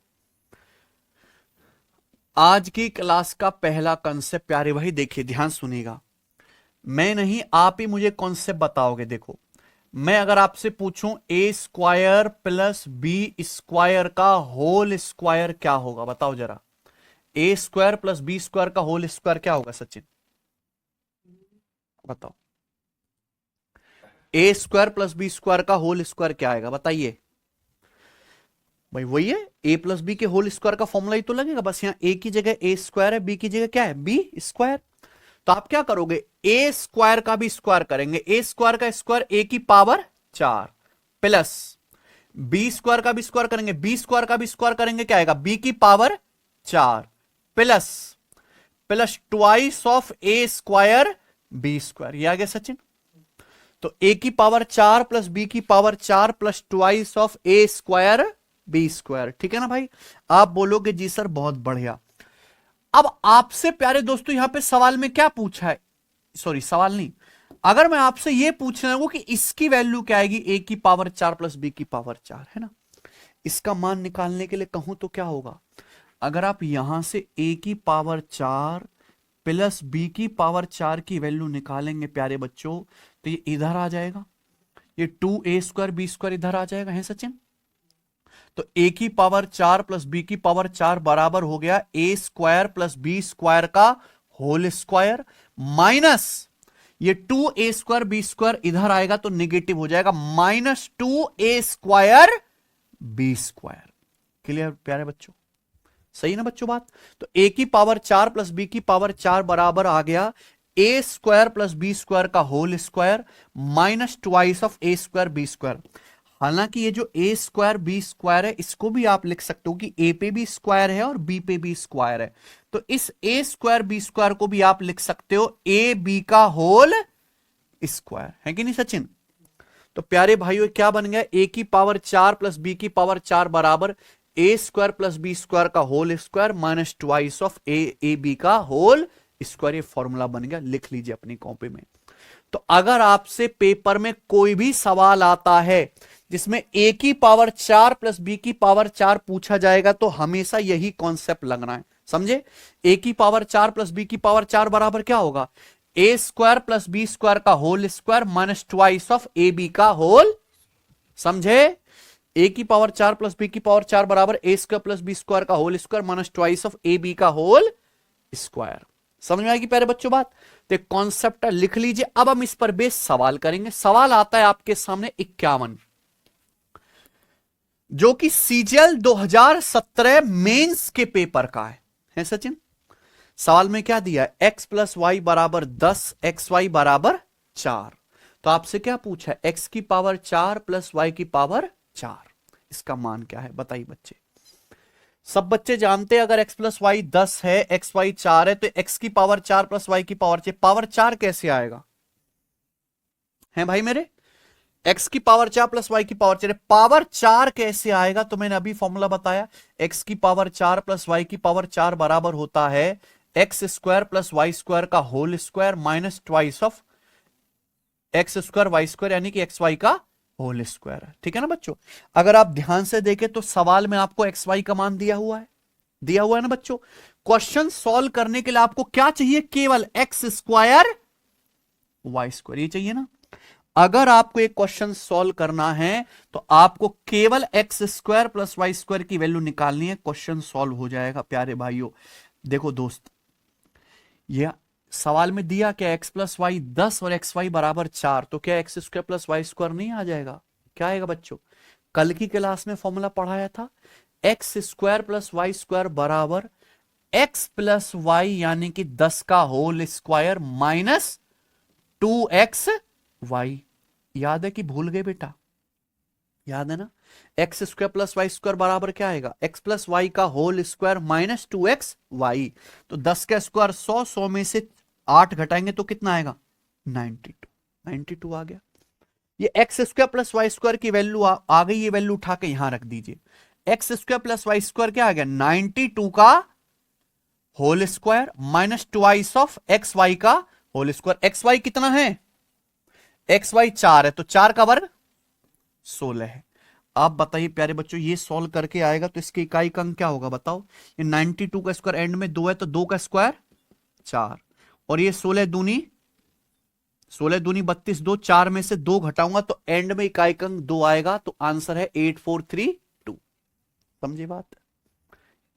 आज की क्लास का पहला कॉन्सेप्ट प्यारे भाई देखिए, ध्यान सुनिएगा, मैं नहीं आप ही मुझे कॉन्सेप्ट बताओगे। देखो, मैं अगर आपसे पूछूं ए स्क्वायर प्लस बी स्क्वायर का होल स्क्वायर क्या होगा, बताओ जरा। ए स्क्वायर प्लस बी स्क्वायर का होल स्क्वायर क्या होगा सचिन, बताओ। A square plus B square का होल स्क्वायर क्या आएगा, बताइए भाई। वही है, ए प्लस बी के होल स्क्वायर का फॉर्मूला ही तो लगेगा, बस यहां ए की जगह ए स्क्वायर है, बी की जगह क्या है, बी स्क्वायर। तो आप क्या करोगे, ए स्क्वायर का भी स्क्वायर करेंगे, ए स्क्वायर का स्क्वायर ए की पावर 4 प्लस बी स्क्वायर का भी स्क्वायर करेंगे, बी स्क्वायर का भी स्क्वायर करेंगे, क्या आएगा, बी की power 4 plus plus twice of a square b square. ये आ गया सचिन। तो ए की पावर 4 प्लस बी की power 4 plus twice of a square b square, ठीक है ना भाई। आप बोलोगे जी सर बहुत बढ़िया। अब आपसे प्यारे दोस्तों यहां पे सवाल में क्या पूछा है, सॉरी सवाल नहीं, अगर मैं आपसे यह पूछने लगूं कि इसकी वैल्यू क्या आएगी, ए की पावर 4 प्लस बी की पावर 4 है ना, इसका मान निकालने के लिए कहूं तो क्या होगा। अगर आप यहां से ए की पावर 4 प्लस बी की पावर 4 की वैल्यू निकालेंगे प्यारे बच्चों, तो ये इधर आ जाएगा, ये 2a स्क्वायर बी स्क्वायर इधर आ जाएगा, है सचिन। तो ए की पावर 4 प्लस बी की पावर 4 बराबर हो गया ए स्क्वायर प्लस बी स्क्वायर का होल स्क्वायर, माइनस ये 2a स्क्वायर बी स्क्वायर इधर आएगा तो निगेटिव हो जाएगा, -2a square b square. Clear प्यारे बच्चों, सही ना बच्चों बात। तो ए की पावर 4 प्लस बी की पावर 4 बराबर आ गया ए स्क्वायर प्लस बी स्क्वायर का whole square minus twice of a square b square. हालांकि ये जो ए स्क्वायर बी स्क्वायर है इसको भी आप लिख सकते हो कि ए पे भी स्क्वायर है और बी पे भी स्क्वायर है, तो इस ए स्क्वायर बी स्क्वायर को भी आप लिख सकते हो ए बी का होल स्क्वायर, है कि नहीं सचिन। तो प्यारे भाइयों क्या बन गया, ए की पावर 4 प्लस बी की पावर 4 बराबर a square plus B square का whole square minus twice of a b का होल स्क्वायर। ये फॉर्मूला बन गया, लिख लीजिए अपनी कॉपी में। तो अगर आपसे पेपर में कोई भी सवाल आता है जिसमें ए की पावर 4 प्लस बी की पावर 4 पूछा जाएगा तो हमेशा यही कॉन्सेप्ट लगना है, समझे। ए की पावर 4 प्लस बी की पावर 4 बराबर क्या होगा, a square plus B square का whole square minus twice of a b का होल, समझे। ए की पावर 4 प्लस बी की पावर 4 बराबर a square plus B square का whole square minus twice of a b का होल स्क्वायर। समझ में आएगी प्यारे बच्चों बात। तो कॉन्सेप्ट लिख लीजिए। अब हम इस पर बेस सवाल करेंगे। सवाल आता है आपके सामने 51, जो कि सीजीएल 2017 मेंस के पेपर का है सचिन। सवाल में क्या दिया है, x प्लस वाई बराबर 10, एक्स वाई बराबर 4। तो आपसे क्या पूछा है, x की पावर 4 प्लस वाई की पावर 4, इसका मान क्या है बताइए बच्चे। सब बच्चे जानते हैं अगर x प्लस वाई 10 है, एक्स वाई 4 है, तो x की पावर 4 प्लस वाई की पावर 4, पावर 4 कैसे आएगा, है भाई मेरे। x की पावर 4 प्लस वाई की पावर 4, पावर 4 कैसे आएगा, तो मैंने अभी फॉर्मूला बताया, x की पावर 4 प्लस वाई की पावर 4 बराबर होता है x square plus y square का whole square minus twice of x square y square, यानी कि एक्स वाई का होल स्क्वायर, ठीक है ना बच्चों। अगर आप ध्यान से देखें तो सवाल में आपको एक्स वाई का मान दिया हुआ है ना बच्चों। क्वेश्चन सॉल्व करने के लिए आपको क्या चाहिए, केवल एक्स स्क्वायर वाई स्क्वायर, ये चाहिए ना। अगर आपको एक क्वेश्चन सॉल्व करना है तो आपको केवल x square plus y square की वैल्यू निकालनी है, क्वेश्चन सॉल्व हो जाएगा प्यारे भाइयों। देखो दोस्त, यह सवाल में दिया क्या, एक्स प्लस वाई 10 और एक्स वाई बराबर 4, तो क्या x square plus y square नहीं आ जाएगा? क्या आएगा बच्चों? कल की क्लास में फॉर्मूला पढ़ाया था, x square plus y square बराबर एक्स प्लस वाई यानी कि 10 का whole square minus 2x Y. याद है कि भूल गए बेटा? याद है ना? X square plus y square बराबर क्या आएगा? एक्स प्लस वाई का whole square minus 2x y. तो 10 का स्क्वायर 100, 100 में से 8 घटाएंगे तो कितना आएगा? 92। 92 आ गया। ये x square plus y square की वैल्यू आ गई, ये वैल्यू उठा के यहां रख दीजिए। X square plus y square क्या आ गया? 92 का whole square minus twice of x y का होल स्क्वायर। एक्स वाई कितना है? एक्स वाई 4 है, तो 4 का वर्ग 16 है। आप बताइए प्यारे बच्चों, ये सॉल्व करके आएगा तो इसकी इकाई का अंक क्या होगा बताओ? ये 92 का स्क्वायर एंड में 2 है, तो 2 का स्क्वायर 4, और ये 16 दूनी 32, 2 4 में से 2 घटाऊंगा तो एंड में इकाई का अंक 2 आएगा, तो आंसर है 8432। समझे बात?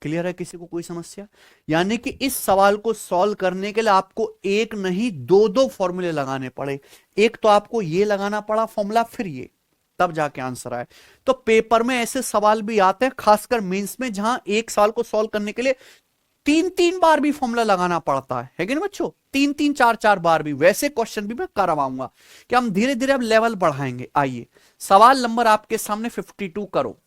क्लियर है? किसी को कोई समस्या? यानी कि इस सवाल को सॉल्व करने के लिए आपको एक नहीं दो फॉर्मूले लगाने पड़े। एक तो आपको ये लगाना पड़ा फॉर्मूला, फिर ये, तब जाके आंसर आए। तो पेपर में ऐसे सवाल भी आते हैं, खासकर मेंस में, जहां एक सवाल को सॉल्व करने के लिए 3-3 बार भी फॉर्मूला लगाना पड़ता है कि नहीं बच्चों? 3-3, 4-4 बार भी। वैसे क्वेश्चन भी मैं करवाऊंगा कि हम धीरे धीरे अब लेवल बढ़ाएंगे। आइए, सवाल नंबर आपके सामने 52 करो।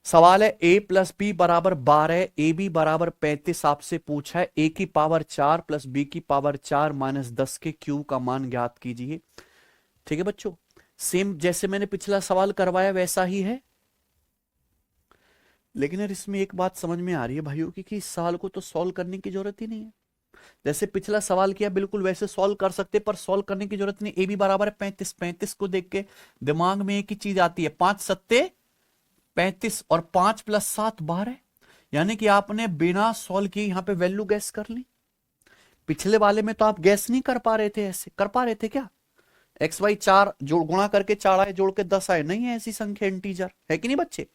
सवाल है a प्लस बी बराबर 12, ए बी बराबर 35। आपसे पूछा है a की पावर 4 प्लस बी की पावर 4 माइनस 10 के क्यूब का मान ज्ञात कीजिए। ठीक है बच्चों, सेम जैसे मैंने पिछला सवाल करवाया वैसा ही है, लेकिन यार इसमें एक बात समझ में आ रही है भाइयों की कि इस सवाल को तो सॉल्व करने की जरूरत ही नहीं है। जैसे पिछला सवाल किया बिल्कुल वैसे सॉल्व कर सकते, पर सॉल्व करने की जरूरत नहीं। ए बी बराबर है 35। 35 को देख के दिमाग में एक ही चीज आती है, 5 सत्ते 35 और 5 प्लस 7 12। यानी कि आपने बिना सॉल्व किए यहां पे वैल्यू गैस कर ली। पिछले वाले में तो आप गैस नहीं कर पा रहे थे, ऐसे कर पा रहे थे क्या? एक्स वाई 4 जोड़ गुणा करके 4 आए, जोड़ के 10 आए, नहीं है ऐसी संख्या इंटीजर, है कि नहीं बच्चे?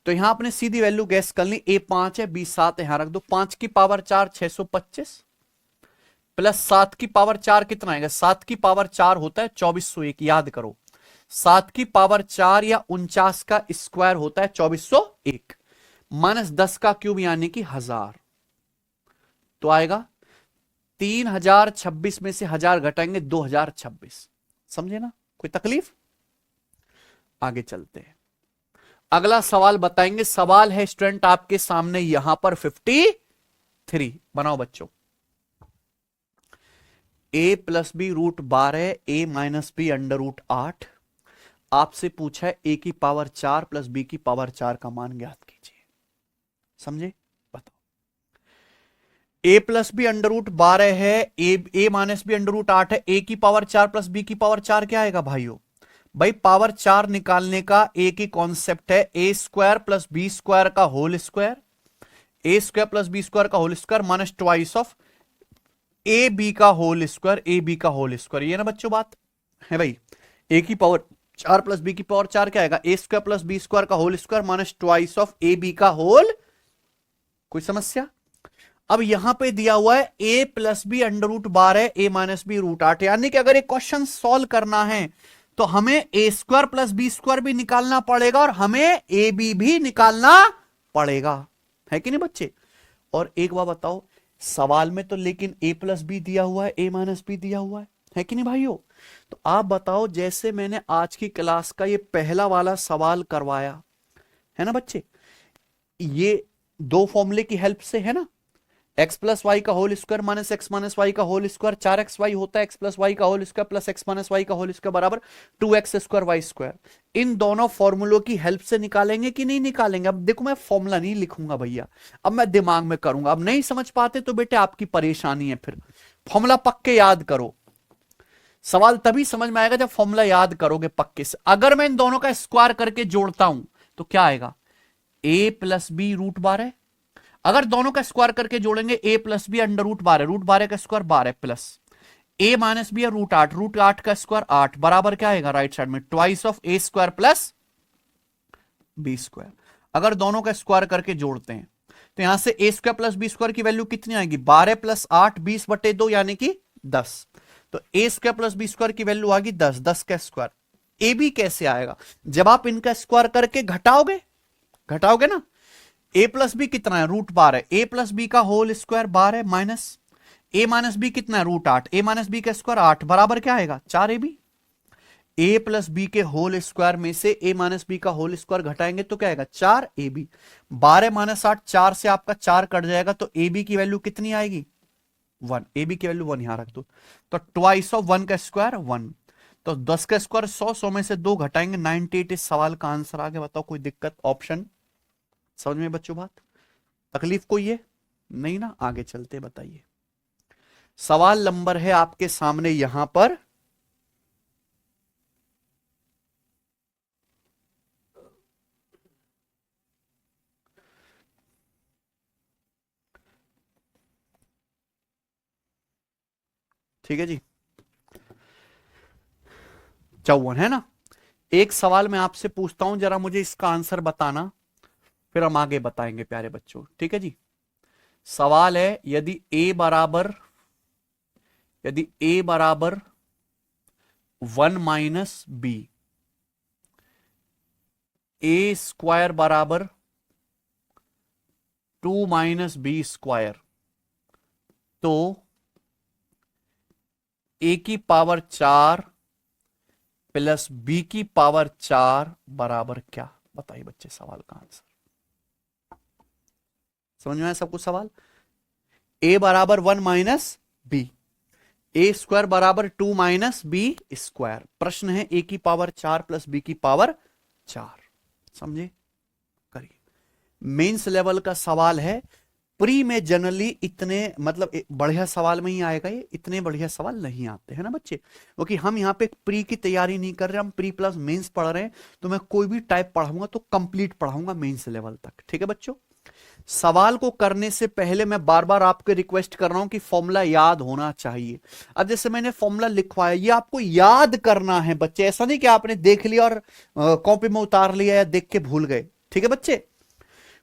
तो यहां आपने सीधी वैल्यू गैस कर ली। ए 5 है, बी 7 है, यहां रख दो। 5 की पावर 4 625 प्लस 7 की पावर 4 कितना आएगा? 7 की पावर 4 होता है 2401। याद करो, 7 की पावर 4 या 49 का स्क्वायर होता है 2401 माइनस 10 का क्यूब यानी कि 1000, तो आएगा 3026 में से 1000 घटाएंगे 2026। समझे ना? कोई तकलीफ? आगे चलते हैं, अगला सवाल बताएंगे। सवाल है स्टूडेंट आपके सामने यहां पर 53। बनाओ बच्चों। a plus b root 12, a minus b under root 8। आपसे पूछा है a की पावर 4 प्लस b की पावर 4 का मान ज्ञात कीजिए। समझे? बताओ। a plus b under root 12 है, a minus b under root 8 है, a की पावर 4 प्लस b की पावर 4 क्या आएगा भाइयों? भाई पावर 4 निकालने का एक ही कॉन्सेप्ट है, ए स्क्वायर प्लस बी स्क्वायर का whole square, a square plus B square का whole square minus twice of a b का होल स्क्वायर, ए बी का होल स्क्वायर। ये ना बच्चों बात है भाई? ए की पावर 4 प्लस बी की पावर 4 क्या आएगा? ए स्क्वायर प्लस बी स्क्वायर का whole square minus twice of a b का होल। कोई समस्या? अब यहां पे दिया हुआ है a plus b under root 12, a minus b root 8। यानी कि अगर एक क्वेश्चन सॉल्व करना है तो हमें ए स्क्वायर प्लस बी स्क्वायर भी निकालना पड़ेगा और हमें ए बी भी निकालना पड़ेगा, है कि नहीं बच्चे? और एक बात बताओ, सवाल में तो लेकिन a प्लस बी दिया हुआ है, a माइनस बी दिया हुआ है कि नहीं भाइयों? तो आप बताओ, जैसे मैंने आज की क्लास का ये पहला वाला सवाल करवाया है ना बच्चे, ये दो फॉर्मूले की हेल्प से है ना, एक्स प्लस वाई का whole square minus x minus y का होल स्क्वायर, 4x वाई होता है एक्स प्लस वाई का whole square plus x minus y का होल स्क्वायर बराबर 2x स्क्वायर वाई स्क्वायर। इन दोनों फॉर्मूलों की हेल्प से निकालेंगे कि नहीं निकालेंगे? अब देखो, मैं फॉर्मूला नहीं लिखूंगा भैया, अब मैं दिमाग में करूंगा। अब नहीं समझ पाते तो बेटे आपकी परेशानी है, फिर फॉर्मूला पक्के याद करो। सवाल तभी समझ में आएगा जब फॉर्मूला याद करोगे पक्के से। अगर मैं इन दोनों का स्क्वायर करके जोड़ता हूं तो क्या आएगा? a plus b root 12। अगर दोनों का स्क्वायर करके जोड़ेंगे a plus b under root 12, root 12 का square 12 plus a minus b है रूट आठ का स्क्वायर 8 बराबर क्या आएगा राइट साइड में twice of a square plus B square. अगर दोनों का स्क्वायर करके जोड़ते हैं तो यहां से ए स्क्वायर प्लस बी स्क्वायर की वैल्यू कितनी आएगी 12 प्लस 8 20 बटे 2 यानी कि 10। तो ए स्क्वायर प्लस बी स्क्वायर की वैल्यू आ गई 10, 10 का स्क्वायर। ए बी कैसे आएगा जब आप इनका स्क्वायर करके घटाओगे ना। ए प्लस बी कितना है √12 है, ए प्लस बी का whole square 12 minus a minus b कितना है √8, ए माइनस बी का स्क्वायर 8 बराबर क्या आएगा 4 a b. A plus B के होल स्क्वायर में से ए माइनस बी का होल स्क्वायर घटाएंगे तो क्या आएगा 4 ए बी। 12 माइनस 8 4 से आपका 4 कट जाएगा तो ए बी की वैल्यू कितनी आएगी 1, ए बी की वैल्यू 1 यहां रख दो। तो ट्वाइस ऑफ 1 का स्क्वायर 1, तो 10 का स्क्वायर 100, 100 में से 2 घटाएंगे 98। इस सवाल का आंसर आ गया। बताओ कोई दिक्कत ऑप्शन समझ में बच्चों बात, तकलीफ कोई है नहीं ना। आगे चलते बताइए सवाल नंबर है आपके सामने यहां पर ठीक है जी 54 है ना। एक सवाल मैं आपसे पूछता हूं जरा मुझे इसका आंसर बताना फिर हम आगे बताएंगे प्यारे बच्चों। ठीक है जी सवाल है यदि a बराबर 1 माइनस बी ए स्क्वायर बराबर 2 माइनस बी स्क्वायर तो ए की पावर 4 प्लस बी की पावर 4 बराबर क्या। बताइए बच्चे सवाल का आंसर समझ में आया सबको सवाल। ए बराबर 1 माइनस बी, ए स्क्वायर बराबर 2 माइनस बी स्क्वायर। प्रश्न है ए की पावर 4 प्लस बी की पावर 4। समझे करिए मेंस लेवल का सवाल है। प्री में जनरली इतने मतलब बढ़िया सवाल में ही आएगा, ये इतने बढ़िया सवाल नहीं आते हैं ना बच्चे, क्योंकि हम यहाँ पे प्री की तैयारी नहीं कर रहे, हम प्री प्लस मेंस पढ़ रहे हैं। तो मैं कोई भी टाइप पढ़ाऊंगा तो कंप्लीट पढ़ाऊंगा मेंस लेवल तक। ठीक है बच्चों सवाल को करने से पहले मैं बार बार आपको रिक्वेस्ट कर रहा हूं कि फॉर्मूला याद होना चाहिए। अब जैसे मैंने फॉर्मूला लिखवाया ये आपको याद करना है बच्चे, ऐसा नहीं कि आपने देख लिया और कॉपी में उतार लिया या देख के भूल गए। ठीक है बच्चे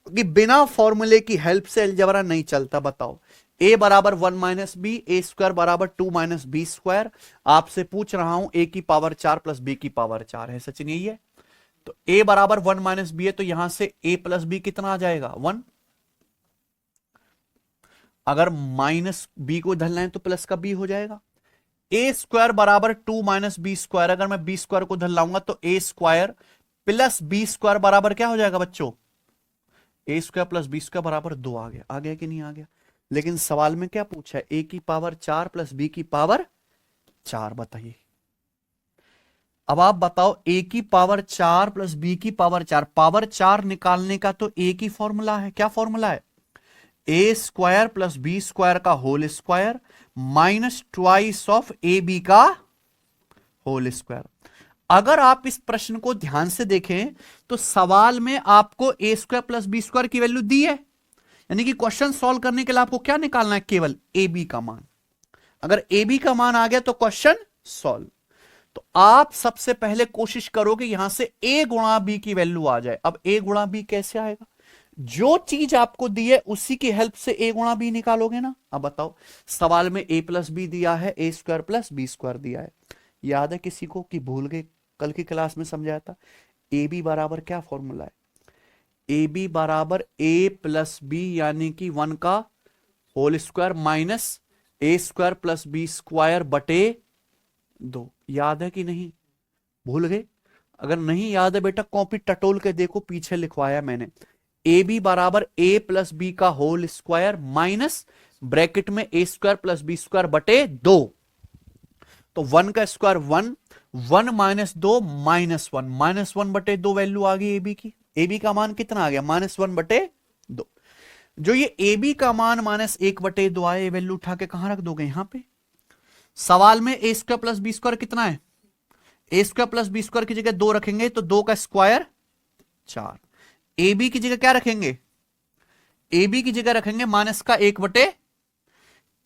क्योंकि बिना फॉर्मूले की हेल्प से अलजेब्रा नहीं चलता। बताओ a बराबर 1 माइनस बी, ए स्क्वायर बराबर 2 माइनस बी स्क्वायर। आपसे पूछ रहा हूं a की पावर 4 प्लस b की पावर 4 है सचिन यही है। तो a बराबर 1 माइनस बी है तो यहां से a प्लस बी कितना आ जाएगा 1। अगर माइनस बी को धरना है तो प्लस का b हो जाएगा। ए स्क्वायर बराबर 2 माइनस बी स्क्वायर, अगर मैं बी स्क्वायर को धर लाऊंगा तो ए स्क्वायर प्लस बी स्क्वायर बराबर क्या हो जाएगा बच्चों ए स्क्वायर प्लस बी स्क्वायर बराबर 2 आ गया कि नहीं आ गया। लेकिन सवाल में क्या पूछा है ए की पावर 4 प्लस बी की पावर 4। बताइए अब आप बताओ ए की पावर 4 प्लस बी की पावर 4, पावर 4 निकालने का तो ए की फॉर्मूला है। क्या फॉर्मूला है ए स्क्वायर प्लस बी स्क्वायर का whole square minus twice of a b का होल स्क्वायर। अगर आप इस प्रश्न को ध्यान से देखें तो सवाल में आपको A square plus B square की वैल्यू दी है, यानी कि क्वेश्चन सॉल्व करने के लिए आपको क्या निकालना है केवल ए बी का मान। अगर ए बी का मान आ गया तो क्वेश्चन सॉल्व। तो आप सबसे पहले कोशिश करोगे यहां से a गुणा बी की वैल्यू आ जाए। अब a गुणा बी कैसे आएगा, जो चीज आपको दी है उसी की हेल्प से a गुणा बी निकालोगे ना। अब बताओ सवाल में a प्लस बी दिया है, ए स्क्वायर प्लस बी स्क्वायर दिया है, याद है किसी को कि भूल गए, कल की क्लास में समझाया था। ए बी बराबर क्या फॉर्मूला है, ए बी बराबर ए प्लस बी यानी कि 1 का होल स्क्वायर माइनस ए स्क्वायर प्लस बी स्क्वायर बटे 2। याद है कि नहीं, भूल गए? अगर नहीं याद है बेटा कॉपी टटोल के देखो, पीछे लिखवाया मैंने। ए बी बराबर ए प्लस बी का होल स्क्वायर माइनस ब्रैकेट में a square plus B square बटे 2। तो 1 का स्क्वायर 1, 1 माइनस 2 माइनस 1, माइनस 1 बटे 2 वैल्यू आ गई ए बी की। ए बी का मान कितना आ गया माइनस 1 बटे 2। जो ये ए बी का मान माइनस 1 बटे 2 आए, वैल्यू उठा के कहां रख दोगे, यहां पे। सवाल में a square plus B square कितना है, ए स्क्वायर प्लस बी स्क्वायर की जगह 2 रखेंगे तो 2 का स्क्वायर 4। ए बी की जगह क्या रखेंगे, ए बी की जगह रखेंगे माइनस का 1 बटे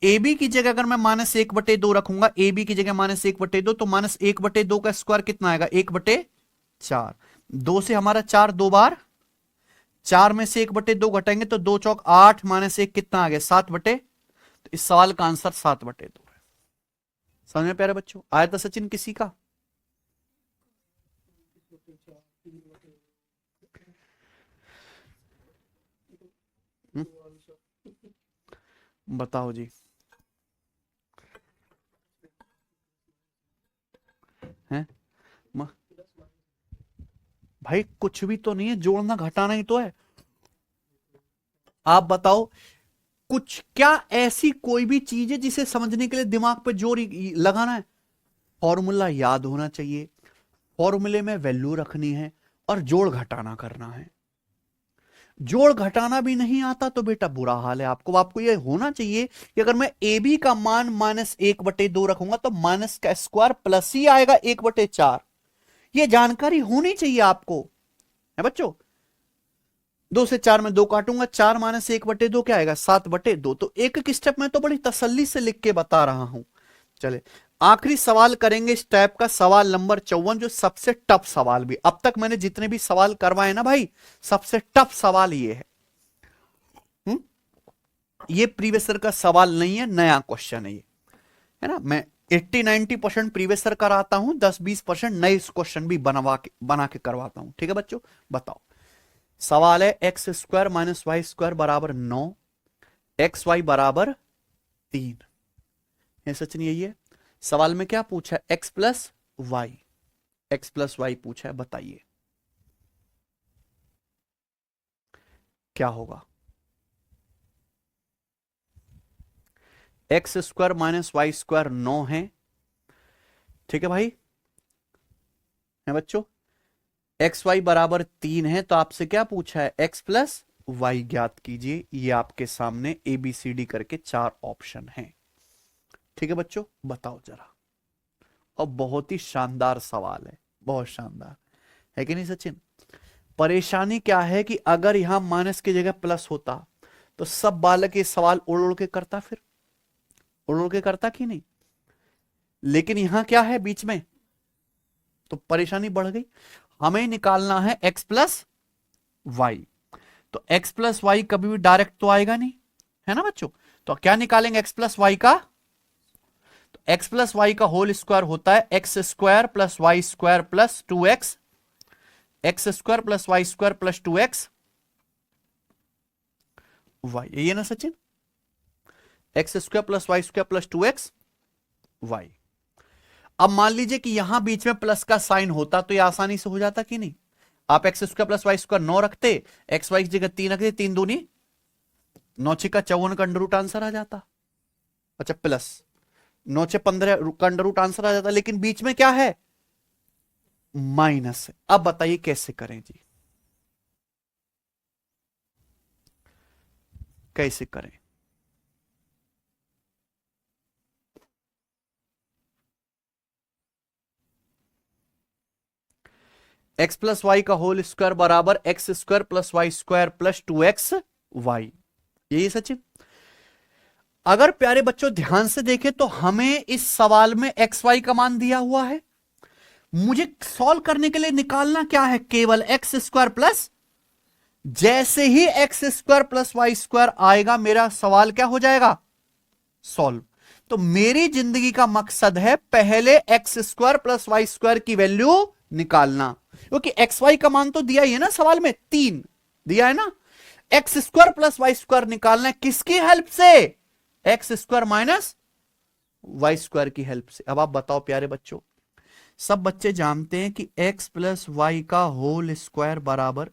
ए बी की जगह अगर मैं -1/2 रखूंगा, ए बी की जगह -1/2, तो -1/2 का स्क्वायर कितना आएगा? 1/4। 2 से हमारा 4 दो बार, 4 में से 1/2 घटाएंगे तो 2 चौक 8, -1 कितना आ गया? 7/, तो इस सवाल का आंसर 7/2 है। समझ में प्यारे बच्चों? आया था सचिन किसी का? हम्म? बताओ जी। हैं? म- भाई कुछ भी तो नहीं है, जोड़ना घटाना ही तो है। आप बताओ, कुछ क्या ऐसी कोई भी चीज है जिसे समझने के लिए दिमाग पे जोर लगाना है? फॉर्मूला याद होना चाहिए, फॉर्मूले में वैल्यू रखनी है और जोड़ घटाना करना है। जोड़ घटाना भी नहीं आता तो बेटा बुरा हाल है। आपको ये होना चाहिए कि अगर मैं ए बी का मान -1/2 रखूंगा तो माइनस का स्क्वायर प्लस ही आएगा 1/4। ये जानकारी होनी चाहिए आपको, है बच्चों। 2 से 4 में 2 काटूंगा, 4 -1/2 क्या आएगा? 7/2। तो एक एक स्टेप में तो बड़ी तसल्ली से लिख के बता रहा हूं। चले आखिरी सवाल करेंगे इस टाइप का, सवाल नंबर 54, जो सबसे टफ सवाल भी अब तक मैंने जितने भी सवाल करवाए ना भाई, सबसे टफ सवाल ये है। हुँ? ये प्रीवियस ईयर का सवाल नहीं है, नया क्वेश्चन है ये, है ना। मैं 80-90% प्रीवियस ईयर कराता हूं, 10-20% नए क्वेश्चन भी बना के करवाता हूं। ठीक है बच्चों, बताओ। सवाल है x² - y² बराबर 9, xy बराबर 3 है। सचिन यही है सवाल में क्या पूछा है? x प्लस वाई पूछा है, बताइए क्या होगा? x² - y² 9 है, ठीक है भाई, है बच्चों। एक्स वाई बराबर 3 है, तो आपसे क्या पूछा है? x प्लस वाई ज्ञात कीजिए। ये आपके सामने ABCD करके 4 ऑप्शन हैं। ठीक है बच्चों, बताओ जरा। और बहुत ही शानदार सवाल है, बहुत शानदार है कि नहीं सचिन? परेशानी क्या है कि अगर यहां माइनस की जगह प्लस होता तो सब बालक ये सवाल उड़ उड़ के करता, फिर उड़ उड़ के करता कि नहीं। लेकिन यहां क्या है बीच में, तो परेशानी बढ़ गई। हमें निकालना है x प्लस वाई, तो x प्लस वाई कभी भी डायरेक्ट तो आएगा नहीं, है ना बच्चों। तो क्या निकालेंगे x प्लस वाई का? तो x प्लस वाई का होल स्क्वायर होता है x² + y² + 2x, x² + y² + 2x Y, ये ना Sachin? x² + y² + 2x Y. अब मान लीजिए कि यहां बीच में प्लस का साइन होता तो ये आसानी से हो जाता कि नहीं। आप x² + y² 9 रखते, एक्स वाई की जगह 3 रखते, 3 दूनी 9 का 54 का अंडर रूट आंसर आ जाता। अच्छा, प्लस 9 से 15 का अंडर रूट आंसर आ जाता, लेकिन बीच में क्या है? माइनस है। अब बताइए कैसे करें जी, कैसे करें? x प्लस वाई का होल स्क्वायर बराबर x² + y² + 2x वाई, यही सचिन। अगर प्यारे बच्चों ध्यान से देखें तो हमें इस सवाल में एक्स वाई का मान दिया हुआ है। मुझे सॉल्व करने के लिए निकालना क्या है? केवल x² प्लस, जैसे ही x² + y² आएगा मेरा सवाल क्या हो जाएगा? सॉल्व। तो मेरी जिंदगी का मकसद है पहले x² + y² की वैल्यू निकालना, क्योंकि एक्स वाई का मान तो दिया ही है ना सवाल में, 3 दिया है ना। x² + y² निकालना है किसकी हेल्प से? x² - y² की हेल्प से। अब आप बताओ प्यारे बच्चों, सब बच्चे जानते हैं कि x प्लस वाई का होल स्क्वायर बराबर,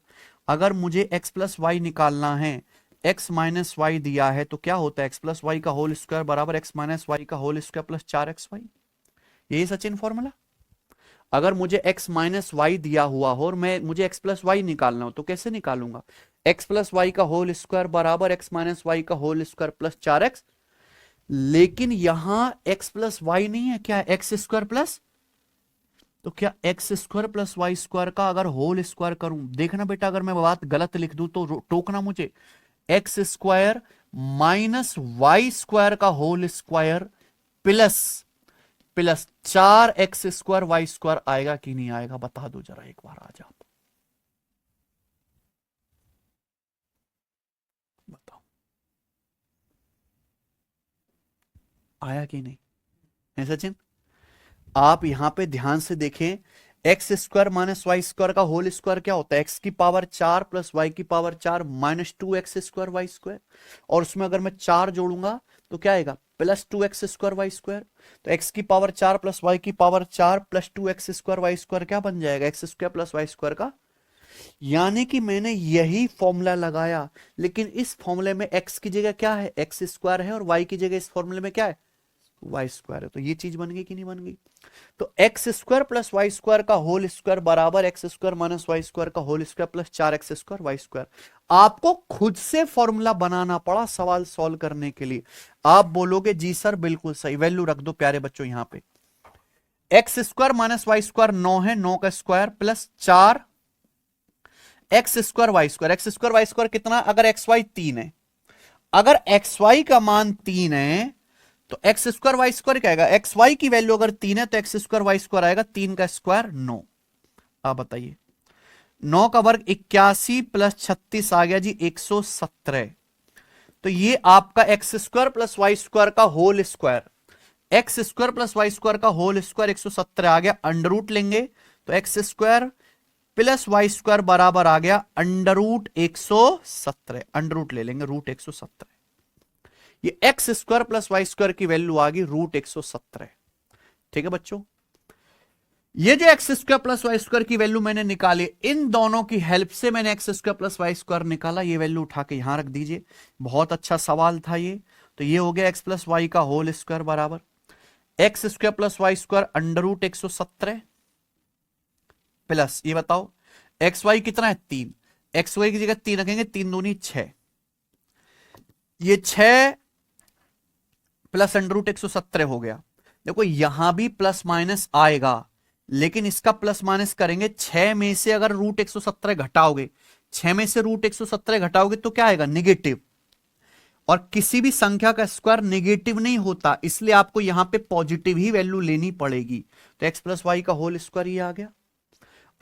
अगर मुझे x प्लस वाई निकालना है, x माइनस वाई दिया है तो क्या होता है? x प्लस वाई का होल स्क्वायर बराबर x माइनस वाई का होल स्क्वायर प्लस 4xy, यही सचिन फॉर्मूला। अगर मुझे x माइनस वाई दिया हुआ हो और मुझे x प्लस वाई निकालना हो तो कैसे निकालूंगा? x प्लस वाई का होल स्क्वायर बराबर x माइनस वाई का होल स्क्वायर प्लस 4x। लेकिन यहां x प्लस वाई नहीं है, क्या है? x² प्लस, तो क्या x² + y² का अगर होल स्क्वायर करूं, देखना बेटा अगर मैं बात गलत लिख दूं तो टोकना मुझे। x² माइनस वाई स्क्वायर का whole square plus 4x square y square आएगा कि नहीं आएगा, बता दो जरा एक बार आज आप बताओ, आया कि नहीं है सचिन? आप यहां पे ध्यान से देखें, x square minus y square का होल स्क्वायर क्या होता है? एक्स की पावर 4 प्लस वाई की power 4 minus 2x square y square, और उसमें अगर मैं 4 जोड़ूंगा तो क्या आएगा? Plus 2x square y square. तो एक्स की पावर 4 प्लस वाई की power 4 plus 2x square y square क्या बन जाएगा? X square plus y square का। यानी कि मैंने यही फॉर्मूला लगाया, लेकिन इस फॉर्मूले में एक्स की जगह क्या है? एक्स स्क्वायर है, और वाई की जगह इस फॉर्मूले में क्या है? वाई स्क्वायर है। तो ये चीज बन गई कि नहीं बन गई? तो x square plus y square का होल स्क्वायर बराबर x square minus y square का whole square plus 4x square y square. आपको खुद से फॉर्मूला बनाना पड़ा सवाल सॉल्व करने के लिए। आप बोलोगे जी सर बिल्कुल सही, वैल्यू रख दो प्यारे बच्चों यहां पे। X square minus y square 9 है, 9 का square plus 4 x square y square. X square y square कितना? अगर एक्स वाई 3 है, अगर एक्स वाई का मान 3 है तो एक्स स्क्वायर वाई स्क्वायर क्या आएगा? एक्स वाई की वैल्यू अगर 3 है तो एक्स स्क्वायर वाई स्क्वायर आएगा 3 का स्क्वायर 9। आप बताइए, 9 का वर्ग 81 प्लस 36 आ गया जी 117। तो ये आपका x square plus y square का whole square, x square plus y square का होल स्क्वायर 117 आ गया। अंडर रूट लेंगे तो x square plus y square बराबर आ गया अंडर रूट 117। अंडर रूट ले लेंगे, रूट 117। ये x square plus y square की वैल्यू आ गई रूट 117। ठीक है बच्चों, ये जो x square plus y square की वैल्यू मैंने निकाली, इन दोनों की हेल्प से मैंने x square plus y square निकाला। ये वैल्यू उठा के यहां रख दीजिए। बहुत अच्छा सवाल था ये। तो ये हो गया एक्स प्लस वाई का होल स्क्वायर बराबर x square plus y square under root 117 plus, ये बताओ एक्स वाई कितना है? 3। एक्स वाई की जगह 3 रखेंगे, 3 दूनी 6, ये 6 प्लस अंडर रूट 117 हो गया। देखो यहां भी प्लस माइनस आएगा, लेकिन इसका प्लस माइनस करेंगे, 6 में से अगर रूट 117 घटाओगे, 6 में से रूट 117 घटाओगे तो क्या आएगा? निगेटिव। और किसी भी संख्या का स्क्वायर नेगेटिव नहीं होता, इसलिए आपको यहां पे पॉजिटिव ही वैल्यू लेनी पड़ेगी। तो एक्स प्लस वाई का होल स्क्वायर ये आ गया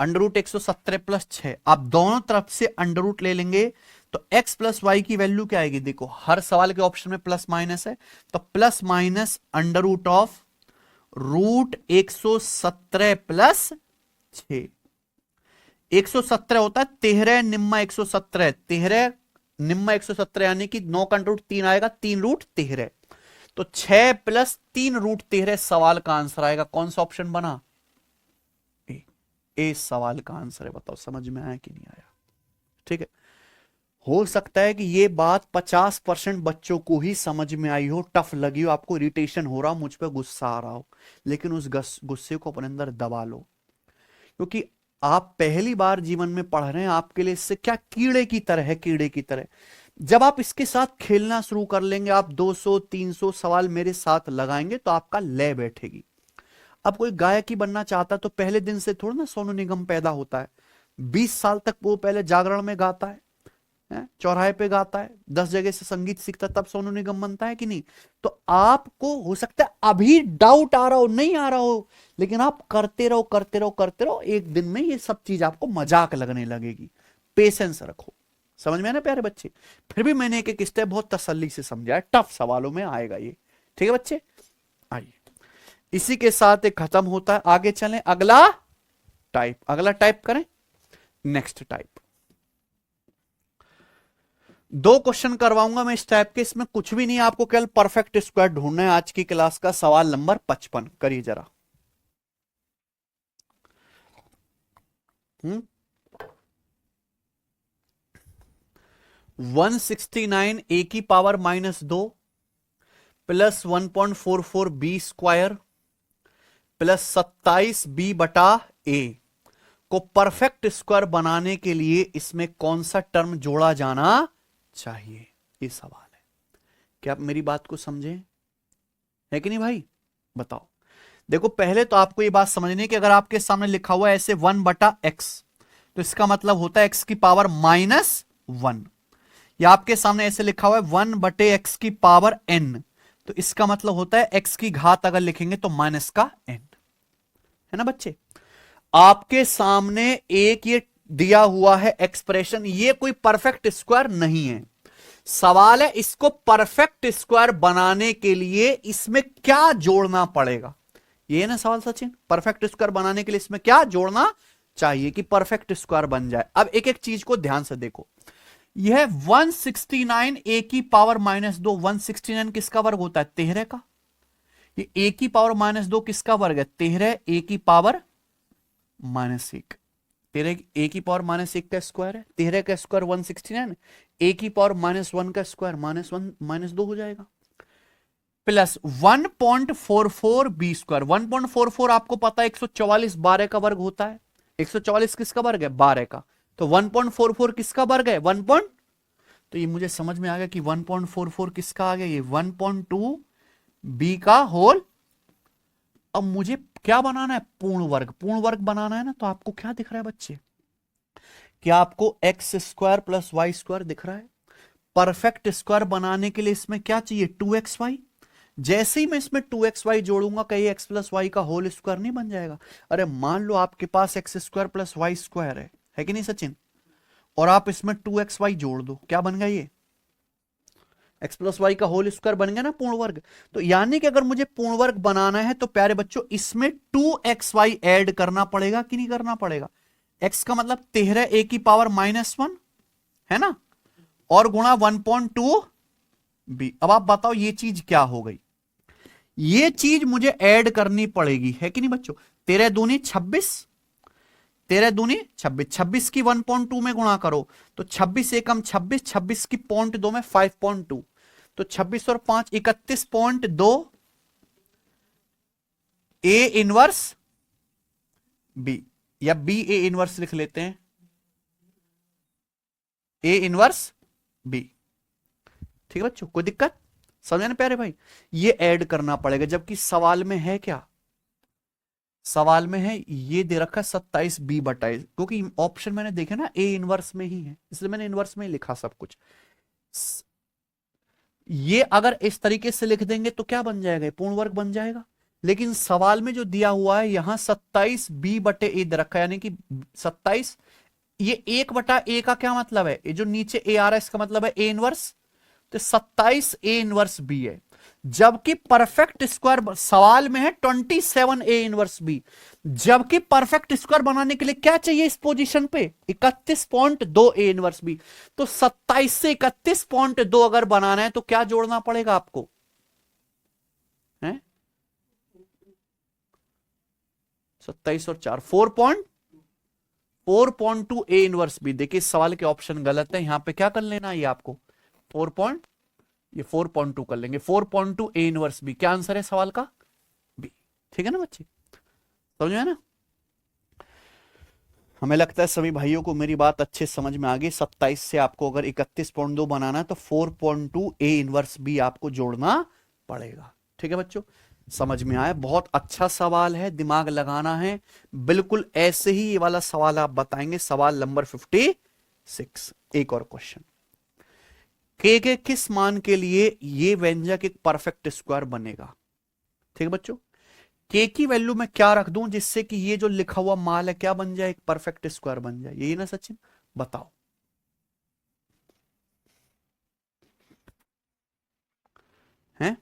अंडर रूट 117 प्लस 6। आप दोनों तरफ से अंडर रूट ले लेंगे तो x प्लस वाई की वैल्यू क्या आएगी? देखो हर सवाल के ऑप्शन में प्लस माइनस है, तो plus minus under root of root 117 plus 6। 117 होता है 13 निम्मा 117, 13 निम्मा 117 यानी कि 9 का अंडर रूट 3 आएगा, 3 रूट 13। तो 6 प्लस 3 रूट 13 सवाल का आंसर आएगा। कौन सा ऑप्शन बना? ए सवाल का आंसर है। बताओ समझ में आया कि नहीं आया? ठीक है, हो सकता है कि ये बात 50% बच्चों को ही समझ में आई हो, टफ लगी हो, आपको इरिटेशन हो रहा हो, मुझ पे गुस्सा आ रहा हो, लेकिन उस गुस्से को अपने अंदर दबा लो, क्योंकि आप पहली बार जीवन में पढ़ रहे हैं। आपके लिए इससे क्या कीड़े की तरह है, कीड़े की तरह। जब आप इसके साथ खेलना शुरू कर लेंगे, आप 200-300 सवाल मेरे साथ लगाएंगे तो आपका लय बैठेगी। अब कोई गायक ही बनना चाहता है तो पहले दिन से थोड़ा ना सोनू निगम पैदा होता है। 20 साल तक वो पहले जागरण में गाता है, चौराहे पे गाता है, 10 जगह से संगीत सीखता है, तब सोनू निगम बनता है कि नहीं? तो आपको हो सकता है अभी डाउट आ रहा हो, नहीं आ रहा हो, लेकिन आप करते रहो करते रहो करते रहो, एक दिन में ये सब चीज आपको मजाक लगने लगेगी। पेशेंस रखो। समझ में आया ना प्यारे बच्चे? फिर भी मैंने एक एक स्टेप बहुत तसल्ली से समझा है, टफ सवालों में आएगा ये। ठीक है बच्चे, आइए इसी के साथ एक खत्म होता है। आगे चलें, अगला टाइप, अगला टाइप करें, नेक्स्ट टाइप। 2 क्वेश्चन करवाऊंगा मैं इस टाइप के, इसमें कुछ भी नहीं, आपको केवल परफेक्ट स्क्वायर ढूंढना है। आज की क्लास का सवाल नंबर 55 करिए जरा। 169 ए की power -2 plus 1.44 b square plus 27 b बटा ए को परफेक्ट स्क्वायर बनाने के लिए इसमें कौन सा टर्म जोड़ा जाना चाहिए? ये सवाल है। क्या आप मेरी बात को समझे है कि नहीं भाई? बताओ। देखो पहले तो आपको ये बात समझनी है कि अगर आपके सामने लिखा हुआ है ऐसे 1/x, तो इसका मतलब होता है x की पावर -1। ये आपके सामने ऐसे लिखा हुआ है 1/x की पावर n, तो इसका मतलब होता है x की घात अगर लिखेंगे तो माइनस का n, है ना बच्चे। आपके सामने एक ये दिया हुआ है एक्सप्रेशन, ये कोई परफेक्ट स्क्वायर नहीं है। सवाल है इसको परफेक्ट स्क्वायर बनाने के लिए इसमें क्या जोड़ना पड़ेगा, ये है ना सवाल सचिन। परफेक्ट स्क्वायर बनाने के लिए इसमें क्या जोड़ना चाहिए कि परफेक्ट स्क्वायर बन जाए। अब एक एक चीज को ध्यान से देखो। यह 169 a की पावर -2, 169 किसका वर्ग होता है, 13 का। ये a की पावर -2 किसका वर्ग है, 13 a की पावर -1। 13 a की पावर -1 का स्क्वायर है, 13 का स्क्वायर 169, a की पावर -1 का स्क्वायर -1 -2 हो जाएगा, प्लस 1.44 b स्क्वायर। 1.44 आपको पता है 144 12 का वर्ग होता है। 144 किसका वर्ग है, 12 का। तो 1.44 किसका वर्ग है, 1 पॉइंट, तो ये मुझे समझ में आ गया कि 1.44 किसका आ गया, ये 1.2 b का होल। अब मुझे क्या बनाना है, पूर्ण वर्ग। पूर्ण वर्ग बनाना है ना, तो आपको क्या दिख रहा है बच्चे, क्या आपको x square plus y square दिख रहा है। परफेक्ट स्क्वायर बनाने के लिए इसमें क्या चाहिए, 2xy। जैसे ही मैं इसमें 2xy जोड़ूंगा, कहीं x प्लस वाई का होल स्क्वायर नहीं बन जाएगा। अरे मान लो आपके पास x square plus y square है कि नहीं सचिन, और आप इसमें 2xy जोड़ दो, क्या बन गया, ये x प्लस वाई का होल स्क्वायर बन गया ना, पूर्ण वर्ग। तो यानी कि अगर मुझे पूर्ण वर्ग बनाना है तो प्यारे बच्चों इसमें 2xy ऐड करना पड़ेगा कि नहीं करना पड़ेगा। x का मतलब 13 a की पावर -1 है ना, और गुणा 1.2 b। अब आप बताओ ये चीज क्या हो गई, ये चीज मुझे ऐड करनी पड़ेगी, है कि नहीं बच्चों। 13 दूनी 26, 13 दूनी 26, 26 की 1.2 में गुणा करो तो 26 एकम 26, 26 की 0.2 में 5.2, तो 26 और 5 31.2 a इनवर्स b, या b a इनवर्स लिख लेते हैं, a इनवर्स b। ठीक है बच्चों, कोई दिक्कत, समझे ना प्यारे भाई। ये ऐड करना पड़ेगा, जबकि सवाल में है क्या, सवाल में है ये दे रखा है 27b/, क्योंकि ऑप्शन मैंने देखे ना ए इनवर्स में ही है, इसलिए मैंने इनवर्स में ही लिखा सब कुछ। ये अगर इस तरीके से लिख देंगे तो क्या बन जाएगा, पूर्ण वर्ग बन जाएगा। लेकिन सवाल में जो दिया हुआ है यहां 27b/a दे रखा है, यानी कि 27, ये 1/a का क्या मतलब है, ये जो नीचे a आ रहा है इसका मतलब है a इनवर्स, तो 27 a इनवर्स b है। जबकि परफेक्ट स्क्वायर सवाल में है 27 a इनवर्स b, जबकि परफेक्ट स्क्वायर बनाने के लिए क्या चाहिए इस पोजीशन पे, 31.2 a इनवर्स b। तो 27 से 31.2 अगर बनाना है तो क्या जोड़ना पड़ेगा आपको, है 27 और 4 4.2 a इनवर्स b। देखिए सवाल के ऑप्शन गलत है, यहां पे क्या कर लेना है ये आपको 4.2 कर लेंगे, 4.2 a इनवर्स b। क्या आंसर है सवाल का, बी। ठीक है ना बच्चे, समझ में ना। हमें लगता है सभी भाइयों को मेरी बात अच्छे समझ में आ गई। 27 से आपको अगर 31.2 बनाना है तो 4.2 a इनवर्स b आपको जोड़ना पड़ेगा। ठीक है बच्चों, समझ में आया, बहुत अच्छा सवाल है, दिमाग लगाना है। बिल्कुल ऐसे ही ये वाला सवाल आप बताएंगे, सवाल नंबर 56। एक और क्वेश्चन, के किस मान के लिए ये व्यंजक एक परफेक्ट स्क्वायर बनेगा। ठीक है बच्चों, के की वैल्यू में क्या रख दूं जिससे कि ये जो लिखा हुआ मान है क्या बन जाए, एक परफेक्ट स्क्वायर बन जाए, यही ना सचिन, बताओ। हैं,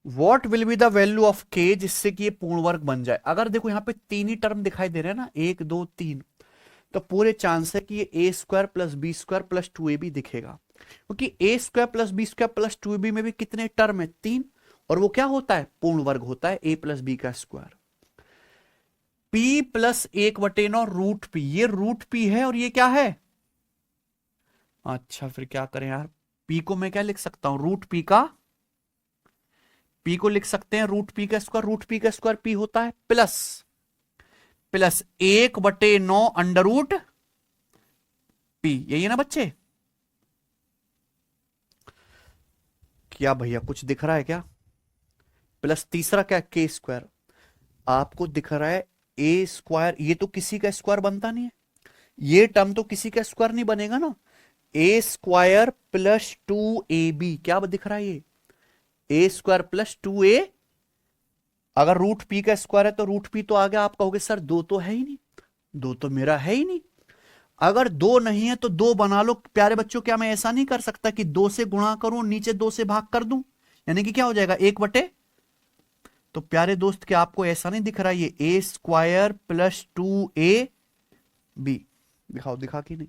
what will be the value of के जिससे कि ये पूर्ण वर्ग बन जाए। अगर देखो यहां पे तीन ही टर्म दिखाई दे रहे हैं ना, 1 2 3, तो पूरे चांस है कि ये a square plus B square plus 2ab दिखेगा, क्योंकि a square plus B square plus 2ab में भी कितने टर्म है, 3, और वो क्या होता है, पूर्ण वर्ग होता है a प्लस बी का square. p plus 1/9 root P, ये रूट p है और ये क्या है, अच्छा फिर क्या करें यार, p को मैं क्या लिख सकता हूं, रूट p का, p को लिख सकते हैं रूट p का स्क्वायर, रूट p का स्क्वायर p होता है, प्लस 1/9 अंडर रूट p, यही है ना बच्चे। क्या भैया कुछ दिख रहा है क्या, प्लस तीसरा क्या, के स्क्वायर, आपको दिख रहा है ए स्क्वायर, ये तो किसी का स्क्वायर बनता नहीं है, ये टर्म तो किसी का स्क्वायर नहीं बनेगा ना। ए स्क्वायर प्लस 2ab क्या दिख रहा है ये, ए स्क्वायर प्लस 2a। अगर रूट पी का स्क्वायर है तो रूट पी तो आ गया। आप कहोगे सर दो तो है ही नहीं, दो तो मेरा है ही नहीं। अगर दो नहीं है तो दो बना लो प्यारे बच्चों। क्या मैं ऐसा नहीं कर सकता कि दो से गुणा करूं नीचे दो से भाग कर दूं, यानी कि क्या हो जाएगा 1/। तो प्यारे दोस्त क्या आपको ऐसा नहीं दिख रहा ये ए स्क्वायर प्लस 2ab, दिखाओ दिखा कि नहीं।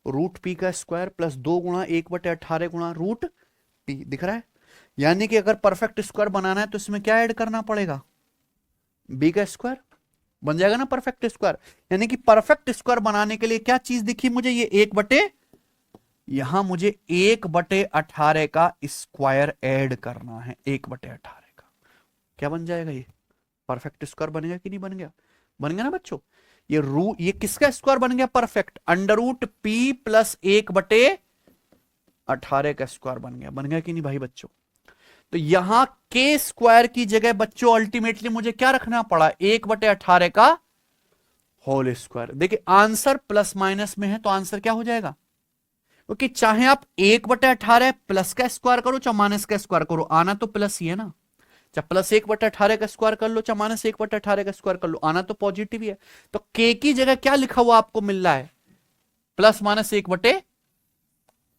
रूट पी का स्क्वायर प्लस 2 गुणा 1/18 गुणा रूट पी, दिख रहा है। यानी कि अगर परफेक्ट स्क्वायर बनाना है तो इसमें क्या ऐड करना पड़ेगा, बी का स्क्वायर बन जाएगा ना परफेक्ट स्क्वायर। यानी कि परफेक्ट स्क्वायर बनाने के लिए क्या चीज दिखी मुझे, ये 1/, यहां मुझे 1/18 का स्क्वायर ऐड करना है। 1/18 का क्या बन जाएगा, ये परफेक्ट स्क्वायर बनेगा कि नहीं बन गया, बन गया ना बच्चों। ये किसका स्क्वायर बन गया perfect, under root P plus 1/18 का स्क्वायर बन गया कि नहीं भाई बच्चों। तो यहां के स्क्वायर की जगह बच्चों अल्टीमेटली मुझे क्या रखना पड़ा, 1/18 का होल स्क्वायर। देखिए आंसर प्लस माइनस में है तो आंसर क्या हो जाएगा, क्योंकि चाहे आप 1/18 प्लस का स्क्वायर करो चाहे माइनस का स्क्वायर करो, आना तो प्लस ही है ना। चाहे प्लस 1/18 का स्क्वायर कर लो चाहे माइनस 1/18 का स्क्वायर कर लो, आना तो पॉजिटिव ही है। तो के की जगह क्या लिखा हुआ आपको मिल रहा है, प्लस माइनस 1/।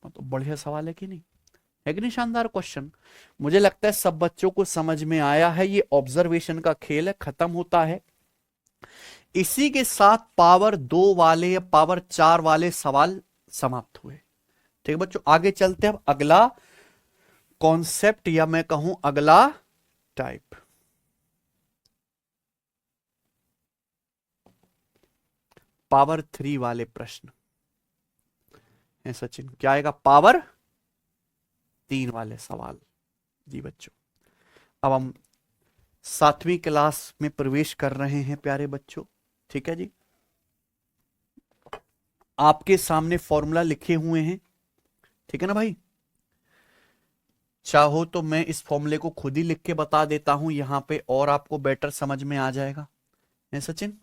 तो बढ़िया सवाल है कि नहीं, है कि नहीं, शानदार क्वेश्चन। मुझे लगता है सब बच्चों को समझ में आया है। ये ऑब्जर्वेशन का खेल है, खत्म होता है। इसी के साथ पावर 2 वाले या पावर 4 वाले सवाल समाप्त हुए। ठीक है बच्चों, आगे चलते हैं अब अगला कॉन्सेप्ट या मैं कहूं अगला टाइप। पावर 3 वाले प्रश्न है सचिन, क्या आएगा, पावर 3 वाले सवाल। जी बच्चों, अब हम 7वीं क्लास में प्रवेश कर रहे हैं प्यारे बच्चों। ठीक है जी, आपके सामने फॉर्मूला लिखे हुए हैं, ठीक है ना भाई। चाहो तो मैं इस फॉर्मूले को खुद ही लिख के बता देता हूं यहां पे, और आपको बेटर समझ में आ जाएगा, है सचिन।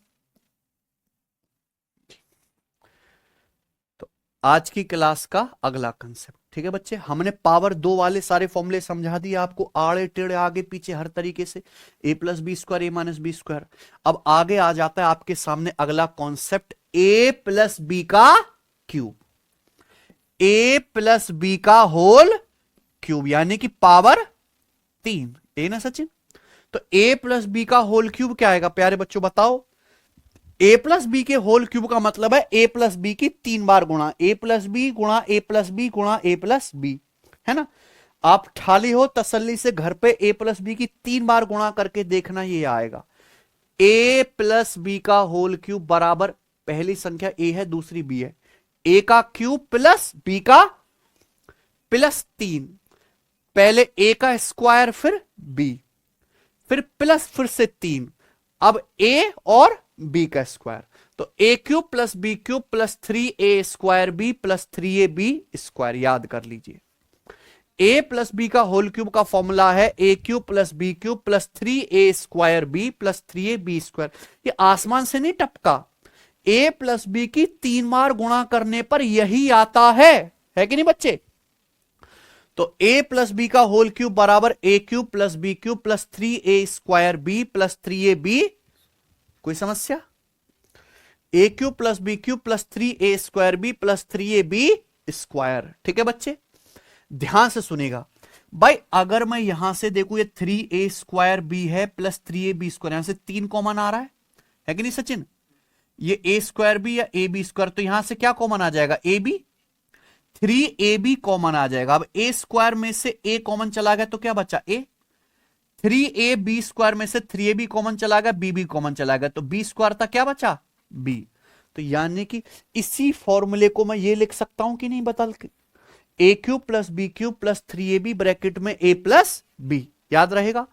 तो आज की क्लास का अगला कंसेप्ट, ठीक है बच्चे, हमने पावर 2 वाले सारे फॉर्मूले समझा दिए आपको, आड़े टेढ़े आगे पीछे हर तरीके से, a plus B square A minus B square. अब आगे आ जाता है आपके सामने अगला कॉन्सेप्ट, a प्लस बी का क्यूब, a प्लस बी का होल क्यूब, यानी कि पावर 3, ए ना सचिन। तो a प्लस बी का होल क्यूब क्या आएगा प्यारे बच्चों बताओ। a प्लस बी के होल क्यूब का मतलब है a प्लस बी की 3 बार गुणा, a प्लस बी गुणा a प्लस बी गुणा a प्लस बी, है ना। आप ठाली हो तसल्ली से घर पे a प्लस बी की 3 बार गुणा करके देखना, ये आएगा a प्लस बी का होल क्यूब बराबर, पहली संख्या a है दूसरी b है, a का क्यूब प्लस b का प्लस 3, पहले a का स्क्वायर फिर b, फिर प्लस फिर से 3, अब a और b का स्क्वायर, तो a cube plus b cube plus 3a square b plus 3ab square, याद कर लीजिए। a प्लस b का होल क्यूब का फॉर्मूला है a cube plus b cube plus 3a square b plus 3ab square. ये आसमान से नहीं टपका, a प्लस b की 3 बार गुणा करने पर यही आता है कि नहीं बच्चे। तो a प्लस बी का होल क्यूब बराबर a cube plus B cube plus 3a square b plus 3ab, कोई समस्या। a cube plus B cube plus 3a square b plus 3ab square, ठीक है बच्चे। ध्यान से सुनेगा भाई, अगर मैं यहां से देखूं ये 3a स्क्वायर b है प्लस 3ab स्क्वायर, यहां से 3 कॉमन आ रहा है कि नहीं सचिन। ये a स्क्वायर b या ab स्क्वायर, तो यहां से क्या कॉमन आ जाएगा, ab, 3ab कॉमन आ जाएगा। अब a स्क्वायर में से a कॉमन चला गया तो क्या बचा a, 3ab स्क्वायर में से 3ab कॉमन चला गया, b कॉमन चला गया, तो b स्क्वायर था क्या बचा b। तो यानी कि इसी फॉर्मूले को मैं ये लिख सकता हूं कि नहीं बदल के, a cube plus B cube plus 3ab bracket में a प्लस b, याद रहेगा।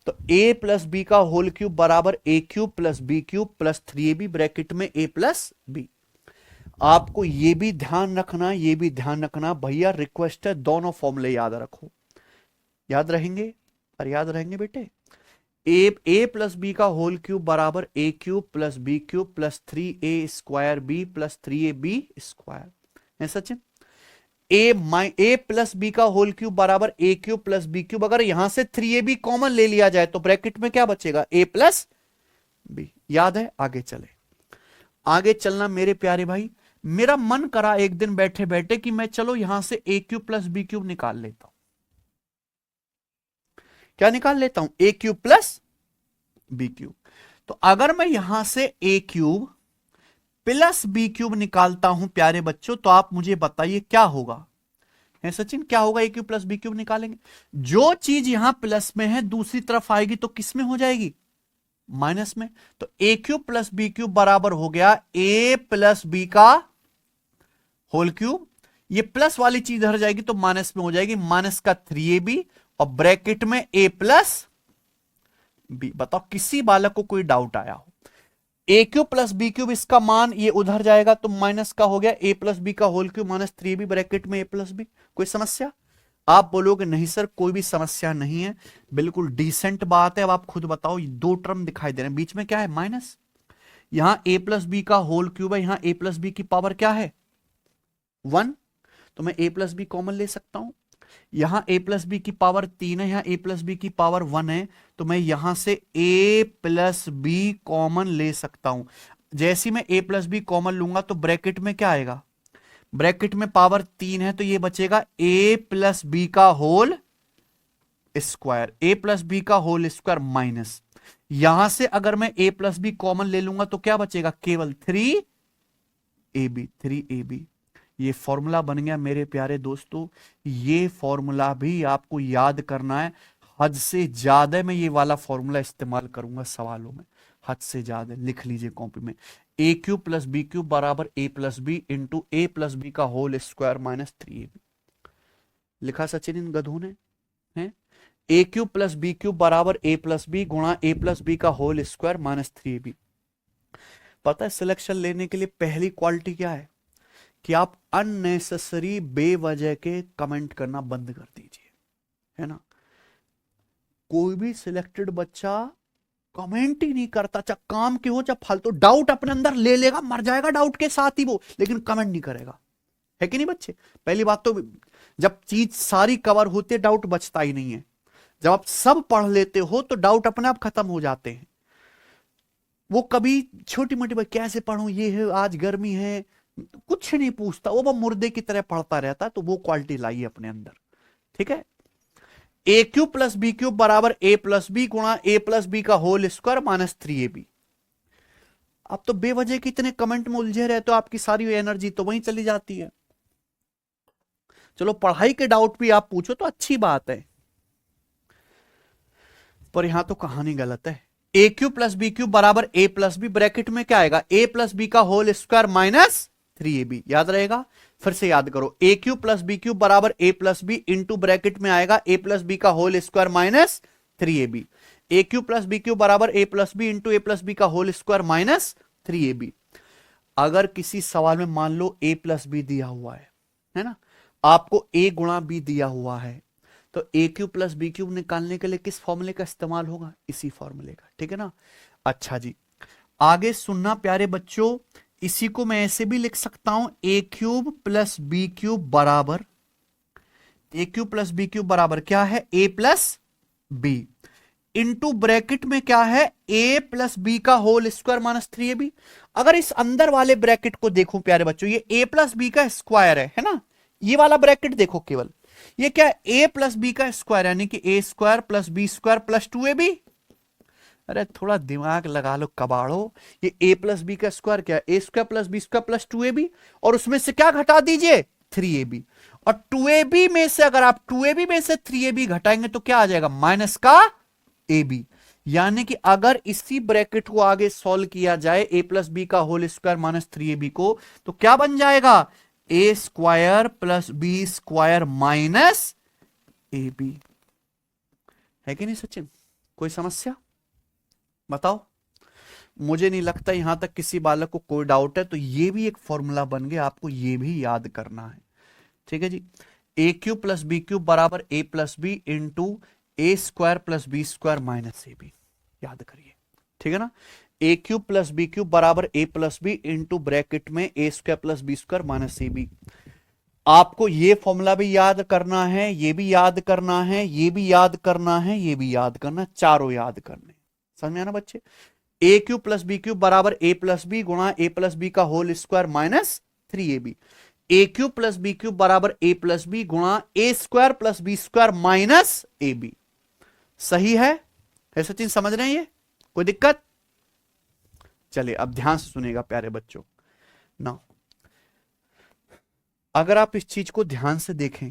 तो a प्लस बी का होल क्यूब बराबर a cube plus B cube plus 3ab bracket में a प्लस b। आपको ये भी ध्यान रखना, ये भी ध्यान रखना भैया, रिक्वेस्ट है दोनों फॉर्मूले याद रखो, याद रहेंगे और याद रहेंगे बेटे। ए प्लस बी का होल क्यूब बराबर a cube plus B cube plus 3a² b plus 3ab²। है सचिन? ए प्लस बी का होल क्यूब बराबर a cube plus B cube. अगर यहां से 3ab कॉमन ले लिया जाए तो ब्रैकेट में क्या बचेगा? ए प्लस बी। याद है? आगे चले। आगे चलना मेरे प्यारे भाई। मेरा मन करा एक दिन बैठे बैठे कि मैं चलो यहां से ए क्यूब प्लस बी क्यूब निकाल लेता हूं। क्या निकाल लेता हूं? ए क्यूब प्लस बी क्यूब। तो अगर मैं यहां से ए क्यूब प्लस बी क्यूब निकालता हूं प्यारे बच्चों, तो आप मुझे बताइए क्या होगा? है सचिन, क्या होगा? ए क्यूब प्लस बी क्यूब निकालेंगे, जो चीज यहां प्लस में है दूसरी तरफ आएगी तो किस में हो जाएगी? माइनस में। तो ए क्यूब प्लस बी क्यूब बराबर हो गया ए प्लस बी का होल क्यूब। ये प्लस वाली चीज इधर जाएगी तो माइनस में हो जाएगी, माइनस का 3ab और ब्रैकेट में ए प्लस बी। बताओ किसी बालक को कोई डाउट आया हो? ए क्यूब प्लस बी क्यूब, इसका मान ये उधर जाएगा तो माइनस का हो गया ए प्लस बी का whole cube minus 3ab bracket में ए प्लस बी। कोई समस्या? आप बोलोगे नहीं सर कोई भी समस्या नहीं है, बिल्कुल डिसेंट बात है। अब आप खुद बताओ, ये दो टर्म दिखाई दे रहे हैं, बीच में क्या है? माइनस। यहां ए प्लस बी का होल क्यूब है, यहां ए प्लस बी की पावर क्या है? 1। तो मैं ए प्लस बी कॉमन ले सकता हूं। यहां ए प्लस बी की पावर 3 है, यहां ए प्लस बी की पावर 1 है, तो मैं यहां से ए प्लस बी कॉमन ले सकता हूं। जैसे मैं ए प्लस बी कॉमन लूंगा तो ब्रैकेट में क्या आएगा? ब्रैकेट में पावर 3 है तो ये बचेगा ए प्लस बी का होल स्क्वायर। ए प्लस बी का होल स्क्वायर माइनस, यहां से अगर मैं ए प्लस बी कॉमन ले लूंगा तो क्या बचेगा? केवल 3ab। ये फॉर्मूला बन गया मेरे प्यारे दोस्तों। ये फॉर्मूला भी आपको याद करना है। हद से ज्यादा मैं ये वाला फॉर्मूला इस्तेमाल करूंगा सवालों में, हद से ज्यादा। लिख लीजिए कॉपी में, ए क्यूब प्लस बी क्यूब बराबर a plus b into A plus B का होल स्क्वायर माइनस 3ab। लिखा सचिन इन गधों ने? है ए क्यूब प्लस बी क्यूब बराबर ए प्लस बी गुणा ए प्लस बी का होल स्क्वायर माइनस 3ab। पता है सिलेक्शन लेने के लिए पहली क्वालिटी क्या है? कि आप अननेसेसरी बेवजह के कमेंट करना बंद कर दीजिए, है ना। कोई भी सिलेक्टेड बच्चा कमेंट ही नहीं करता, चाहे काम के हो चाहे फालतू। डाउट अपने अंदर ले लेगा, मर जाएगा डाउट के साथ ही वो, लेकिन कमेंट नहीं करेगा। है कि नहीं बच्चे? पहली बात तो जब चीज सारी कवर होती है डाउट बचता ही नहीं है। जब आप सब पढ़ लेते हो तो डाउट अपने आप खत्म हो जाते हैं। वो कभी छोटी मोटी बात कैसे पढ़ूं, ये है आज गर्मी है, कुछ नहीं पूछता वो मुर्दे की तरह पढ़ता रहता है। तो वो क्वालिटी लाइए अपने अंदर, ठीक है। ए क्यूब प्लस बी क्यूब बराबर ए प्लस बी गुणा ए प्लस बी का होल स्क्वायर माइनस 3ab। अब तो बेवजह के इतने कमेंट में उलझे रहे तो आपकी सारी एनर्जी तो वहीं चली जाती है। चलो पढ़ाई के डाउट भी आप पूछो तो अच्छी बात है, पर यहां तो कहानी गलत है। ए क्यूब प्लस बी क्यूब बराबर ए प्लस बी, ब्रैकेट में क्या आएगा? ए प्लस बी का होल स्क्वायर माइनस 3ab। याद रहेगा? फिर से याद करो, a cube plus B cube बराबर a plus b into bracket में आएगा ए प्लस बी का whole square minus 3ab। A cube plus B cube बराबर a plus b into A plus B का होल स्क्वायर माइनस 3ab। अगर किसी सवाल में मान लो ए प्लस बी दिया हुआ है ना, आपको ए गुणा बी दिया हुआ है, तो ए क्यूब प्लस बी क्यूब निकालने के लिए किस फॉर्मूले का इस्तेमाल होगा? इसी फॉर्मूले का, ठीक है ना। अच्छा जी, आगे सुनना प्यारे बच्चों, इसी को मैं ऐसे भी लिख सकता हूं, ए क्यूब प्लस बी क्यूब बराबर, a cube plus B cube बराबर क्या है? ए प्लस बी इंटू ब्रैकेट में क्या है? ए प्लस बी का होल स्क्वायर माइनस 3ab। अगर इस अंदर वाले ब्रैकेट को देखो प्यारे बच्चों, ये ए प्लस बी का स्क्वायर है ना। ये वाला ब्रैकेट देखो केवल, ये क्या है? ए प्लस बी का स्क्वायर, यानी कि a square plus B square plus 2ab। अरे थोड़ा दिमाग लगा लो कबाड़ो, ये ए प्लस बी का स्क्वायर क्या है? ए square plus B square plus 2ab, और उसमें से क्या घटा दीजिए? 3ab। और 2ab में से अगर आप 2ab में से 3ab घटाएंगे तो क्या आ जाएगा? माइनस का ab। यानी कि अगर इसी ब्रैकेट को आगे सॉल्व किया जाए ए प्लस बी का होल स्क्वायर माइनस 3ab को, तो क्या बन जाएगा? ए square plus B square minus ab। है कि नहीं सचिन? कोई समस्या बताओ? मुझे नहीं लगता यहां तक किसी बालक को कोई डाउट है। तो ये भी एक फॉर्मूला बन गया, आपको ये भी याद करना है, ठीक है जी। A cube plus B cube बराबर a plus b into a square plus B square minus ab। याद करिए, ठीक है ना। A cube plus B cube बराबर a plus b into bracket में a square plus B square minus A b. आपको ये फॉर्मूला भी याद करना है, ये भी याद करना है, ये भी याद करना है, ये भी याद करना, चारों याद करने। समझ में आना बच्चे। A cube plus B cube बराबर ए प्लस बी गुणा ए प्लस बी का whole square minus 3ab। A cube plus B cube बराबर ए प्लस बी गुणा a square plus B square minus A b. सही है सचिन, समझ रहे हैं ये, कोई दिक्कत? चलिए अब ध्यान से सुनेगा प्यारे बच्चों ना। अगर आप इस चीज को ध्यान से देखें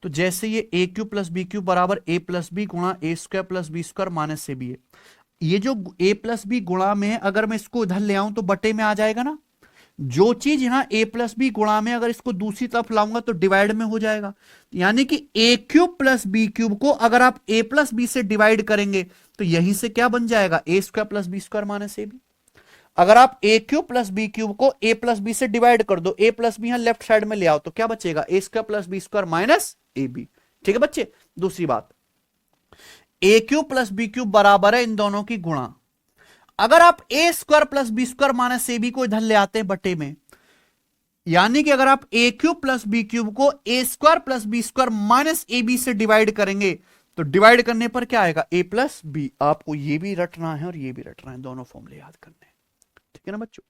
तो जैसे ये ए क्यूब प्लस बी क्यूब बराबर ए प्लस बी गुणा a square plus B square minus A B है, ये जो ए प्लस बी गुणा में है अगर मैं इसको इधर ले आऊं तो बटे में आ जाएगा ना। जो चीज यहां ए प्लस बी गुणा में अगर इसको दूसरी तरफ लाऊंगा तो डिवाइड में हो जाएगा। यानी कि a cube plus B cube को अगर आप ए प्लस बी से डिवाइड करेंगे तो यहीं से क्या बन जाएगा, ए square plus B square minus A B. अगर आप ए क्यूब प्लस बी क्यूब को ए प्लस बी से डिवाइड कर दो, ए प्लस बी यहां लेफ्ट साइड में ले आओ तो क्या बचेगा, ए square plus B square minus A B. ठीक है बच्चे। दूसरी बात, a cube plus B cube बराबर है इन दोनों की गुणा। अगर आप a square plus B square minus A b को इधर ले आते हैं बटे में, यानी कि अगर आप ए क्यूब प्लस बी क्यूब को a square plus B square minus A b से डिवाइड करेंगे तो डिवाइड करने पर क्या आएगा, ए प्लस बी। आपको ये भी रटना है और ये भी रटना है, दोनों फॉर्मूले याद करने हैं। ठीक है ना बच्चों,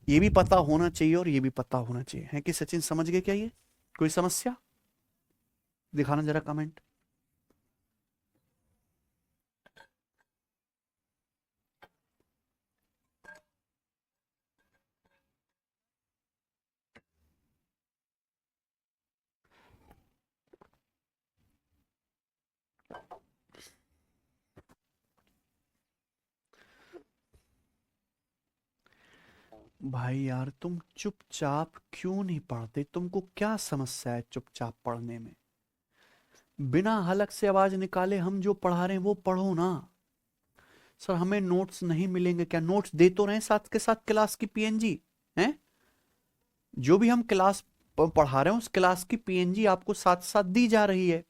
ये भी पता होना चाहिए और ये भी पता होना चाहिए। है कि सचिन समझ गए क्या? ये कोई समस्या दिखाना जरा कमेंट। भाई यार तुम चुपचाप क्यों नहीं पढ़ते? तुमको क्या समस्या है चुपचाप पढ़ने में? बिना हलक से आवाज निकाले हम जो पढ़ा रहे हैं वो पढ़ो ना। सर हमें नोट्स नहीं मिलेंगे क्या? नोट्स दे तो रहे साथ के साथ क्लास की पीएनजी हैं, जो भी हम क्लास पढ़ा रहे हैं उस क्लास की पीएनजी आपको साथ साथ दी जा रही है।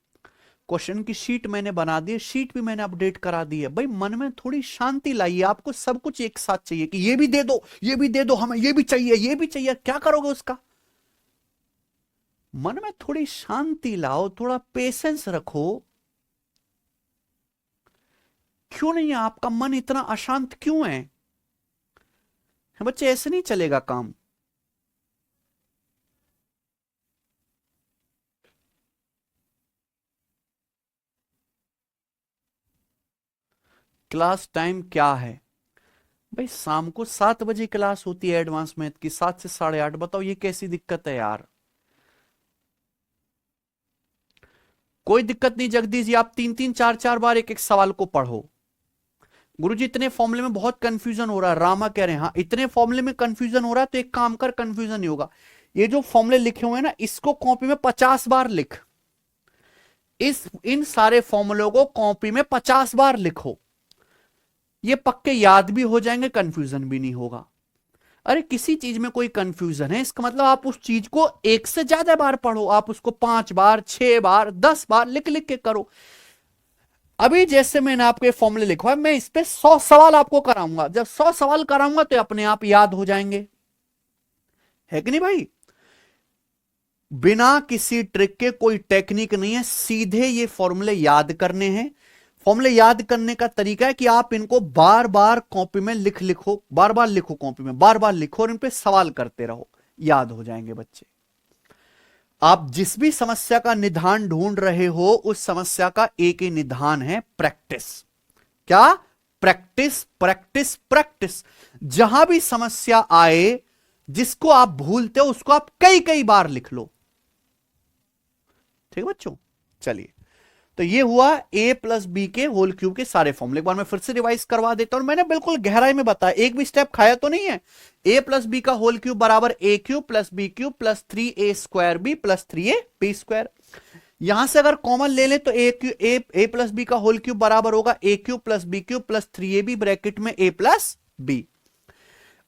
क्वेश्चन की शीट मैंने बना दी है, शीट भी मैंने अपडेट करा दी है। भाई मन में थोड़ी शांति लाइए, आपको सब कुछ एक साथ चाहिए कि ये भी दे दो, ये भी दे दो, हमें ये भी चाहिए, ये भी चाहिए। क्या करोगे उसका? मन में थोड़ी शांति लाओ, थोड़ा पेशेंस रखो। क्यों नहीं है आपका मन इतना अशांत क्यों है? बच्चे ऐसे नहीं चलेगा काम। क्लास टाइम क्या है भाई? शाम को 7 बजे क्लास होती है एडवांस मैथ की, 7 से 8:30। बताओ ये कैसी दिक्कत है यार? कोई दिक्कत नहीं जगदीश जी, आप 3-3 4-4 बार एक एक सवाल को पढ़ो। गुरुजी इतने फॉर्मूले में बहुत कंफ्यूजन हो रहा है, रामा कह रहे हैं। हाँ इतने फॉर्मूले में कंफ्यूजन हो रहा है तो एक काम कर, कंफ्यूजन नहीं होगा। ये जो फॉर्मूले लिखे हुए हैं ना, इसको कॉपी में 50 बार लिख। इन सारे फॉर्मूलों को कॉपी में 50 बार लिखो, ये पक्के याद भी हो जाएंगे, कंफ्यूजन भी नहीं होगा। अरे किसी चीज में कोई कंफ्यूजन है इसका मतलब आप उस चीज को एक से ज्यादा बार पढ़ो, आप उसको 5 बार 6 बार 10 बार लिख लिख के करो। अभी जैसे मैंने आपको ये फॉर्मूले लिखवा, मैं इस पे 100 सवाल आपको कराऊंगा। जब 100 सवाल कराऊंगा तो अपने आप याद हो जाएंगे, है कि नहीं भाई? बिना किसी ट्रिक के, कोई टेक्निक नहीं है, सीधे ये फॉर्मूले याद करने हैं। फॉर्मूले याद करने का तरीका है कि आप इनको बार बार कॉपी में लिखो, बार बार लिखो, कॉपी में बार बार लिखो और इन पे सवाल करते रहो, याद हो जाएंगे बच्चे। आप जिस भी समस्या का निदान ढूंढ रहे हो उस समस्या का एक ही निदान है, प्रैक्टिस। क्या? Practice, practice, practice. जहां भी समस्या आए, जिसको आप भूलते हो उसको आप कई कई बार लिख लो। ठीक है बच्चों, चलिए। तो ये हुआ a प्लस बी के होल क्यूब के सारे फॉर्मूले। एक बार मैं फिर से रिवाइज करवा देता हूं, मैंने बिल्कुल गहराई में बताया, एक भी स्टेप खाया तो नहीं है। a प्लस बी का होल क्यूब बराबर a cube plus B cube plus 3a square B plus 3a B square. यहां से अगर कॉमन ले लें तो a प्लस बी का होल क्यूब बराबर होगा a cube plus B cube plus 3ab bracket में a प्लस बी।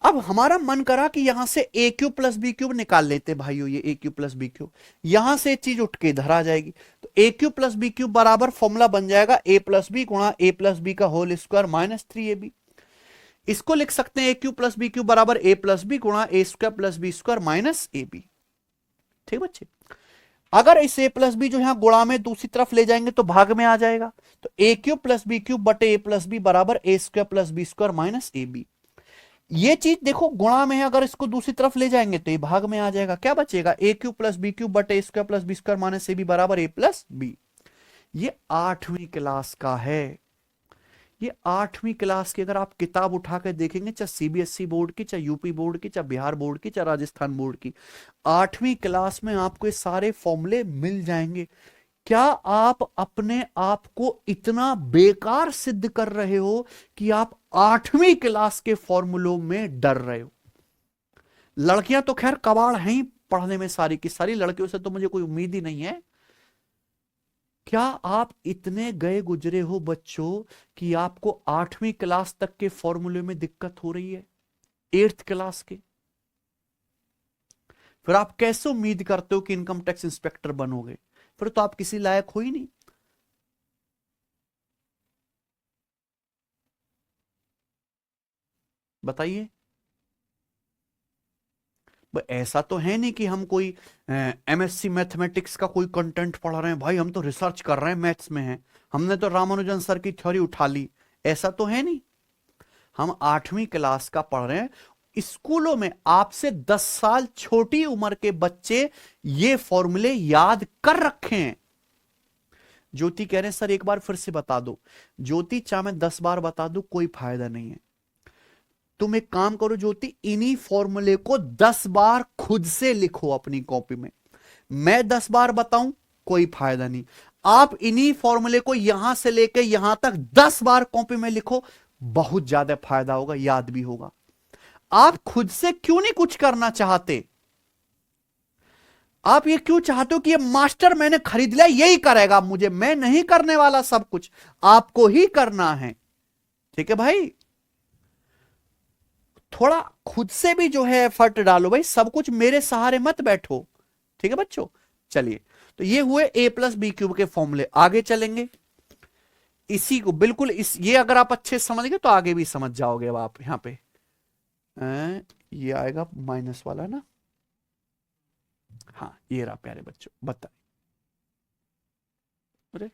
अब हमारा मन करा कि यहां से ए क्यूब प्लस बी क्यूब निकाल लेते भाइयों, ये ए क्यूब प्लस बी क्यूब, यहां से चीज उठ के इधर आ जाएगी, तो ए क्यूब प्लस बी क्यूब बराबर फॉर्मूला बन जाएगा ए प्लस बी गुणा ए प्लस बी का होल स्क्वायर माइनस 3ab। इसको लिख सकते हैं a cube plus B cube बराबर ए प्लस बी गुणा a square plus B square minus A B. ठीक बच्चे, अगर इस ए प्लस बी जो यहां गुणा में दूसरी तरफ ले जाएंगे तो भाग में आ जाएगा, तो ए क्यूब प्लस बी क्यूब बटे ए प्लस बी बराबर a square plus B square minus A B. ये चीज देखो गुणा में है, अगर इसको दूसरी तरफ ले जाएंगे तो ये भाग में आ जाएगा, क्या बचेगा a cube plus B cube बटे a square plus B square minus A b बराबर ए प्लस बी। ये 8वीं क्लास का है, ये 8वीं क्लास की अगर आप किताब उठा के देखेंगे, चाहे सीबीएसई बोर्ड की, चाहे यूपी बोर्ड की, चाहे बिहार बोर्ड की, चाहे राजस्थान बोर्ड की, 8वीं क्लास में आपको ये सारे फॉर्मूले मिल जाएंगे। क्या आप अपने आप को इतना बेकार सिद्ध कर रहे हो कि आप 8वीं क्लास के फॉर्मूलों में डर रहे हो? लड़कियां तो खैर कबाड़ हैं ही पढ़ने में, सारी की सारी लड़कियों से तो मुझे कोई उम्मीद ही नहीं है। क्या आप इतने गए गुजरे हो बच्चों कि आपको 8वीं क्लास तक के फॉर्मूले में दिक्कत हो रही है, 8th क्लास के? फिर आप कैसे उम्मीद करते हो कि इनकम टैक्स इंस्पेक्टर बनोगे? फिर तो आप किसी लायक हो ही नहीं। बताइए, ऐसा तो है नहीं कि हम कोई एमएससी मैथमेटिक्स का कोई कंटेंट पढ़ रहे हैं भाई, हम तो रिसर्च कर रहे हैं, मैथ्स में हैं, हमने तो रामानुजन सर की थ्योरी उठा ली, ऐसा तो है नहीं। हम 8वीं क्लास का पढ़ रहे हैं। स्कूलों में आपसे 10 साल छोटी उम्र के बच्चे ये फॉर्मूले याद कर रखे हैं। ज्योति कह रहे हैं सर एक बार फिर से बता दो। ज्योति चाहे मैं 10 बार बता दूं कोई फायदा नहीं है। तुम एक काम करो ज्योति, इन्हीं फॉर्मूले को 10 बार खुद से लिखो अपनी कॉपी में। मैं 10 बार बताऊं कोई फायदा नहीं, आप इन्हीं फॉर्मूले को यहां से लेकर यहां तक 10 बार कॉपी में लिखो, बहुत ज्यादा फायदा होगा, याद भी होगा। आप खुद से क्यों नहीं कुछ करना चाहते? आप ये क्यों चाहते हो कि ये मास्टर मैंने खरीद लिया यही करेगा मुझे? मैं नहीं करने वाला, सब कुछ आपको ही करना है। ठीक है भाई, थोड़ा खुद से भी जो है एफर्ट डालो भाई, सब कुछ मेरे सहारे मत बैठो। ठीक है बच्चों, चलिए, तो ये हुए ए प्लस बी क्यूब के फॉर्मूले। आगे चलेंगे, इसी को बिल्कुल ये अगर आप अच्छे से समझ गए तो आगे भी समझ जाओगे। अब आप यहां पे ये आएगा माइनस वाला ना, हाँ ये रहा प्यारे बच्चों, बताइए। अरे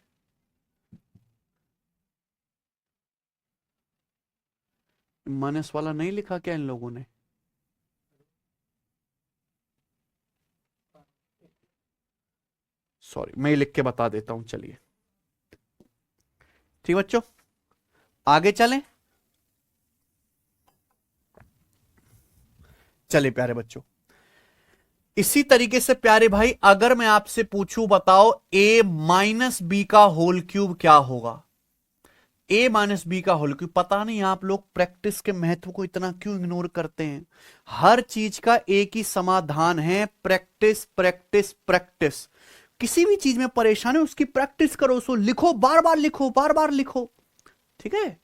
माइनस वाला नहीं लिखा क्या इन लोगों ने? सॉरी, मैं लिख के बता देता हूं, चलिए। ठीक बच्चों, आगे चलें। चलिए प्यारे बच्चों, इसी तरीके से प्यारे भाई अगर मैं आपसे पूछूं बताओ a माइनस बी का होल क्यूब क्या होगा? a माइनस बी का होल क्यूब। पता नहीं आप लोग प्रैक्टिस के महत्व को इतना क्यों इग्नोर करते हैं। हर चीज का एक ही समाधान है, प्रैक्टिस प्रैक्टिस प्रैक्टिस। किसी भी चीज में परेशानी उसकी प्रैक्टिस करो, उसको लिखो, बार बार लिखो, बार बार लिखो। ठीक है,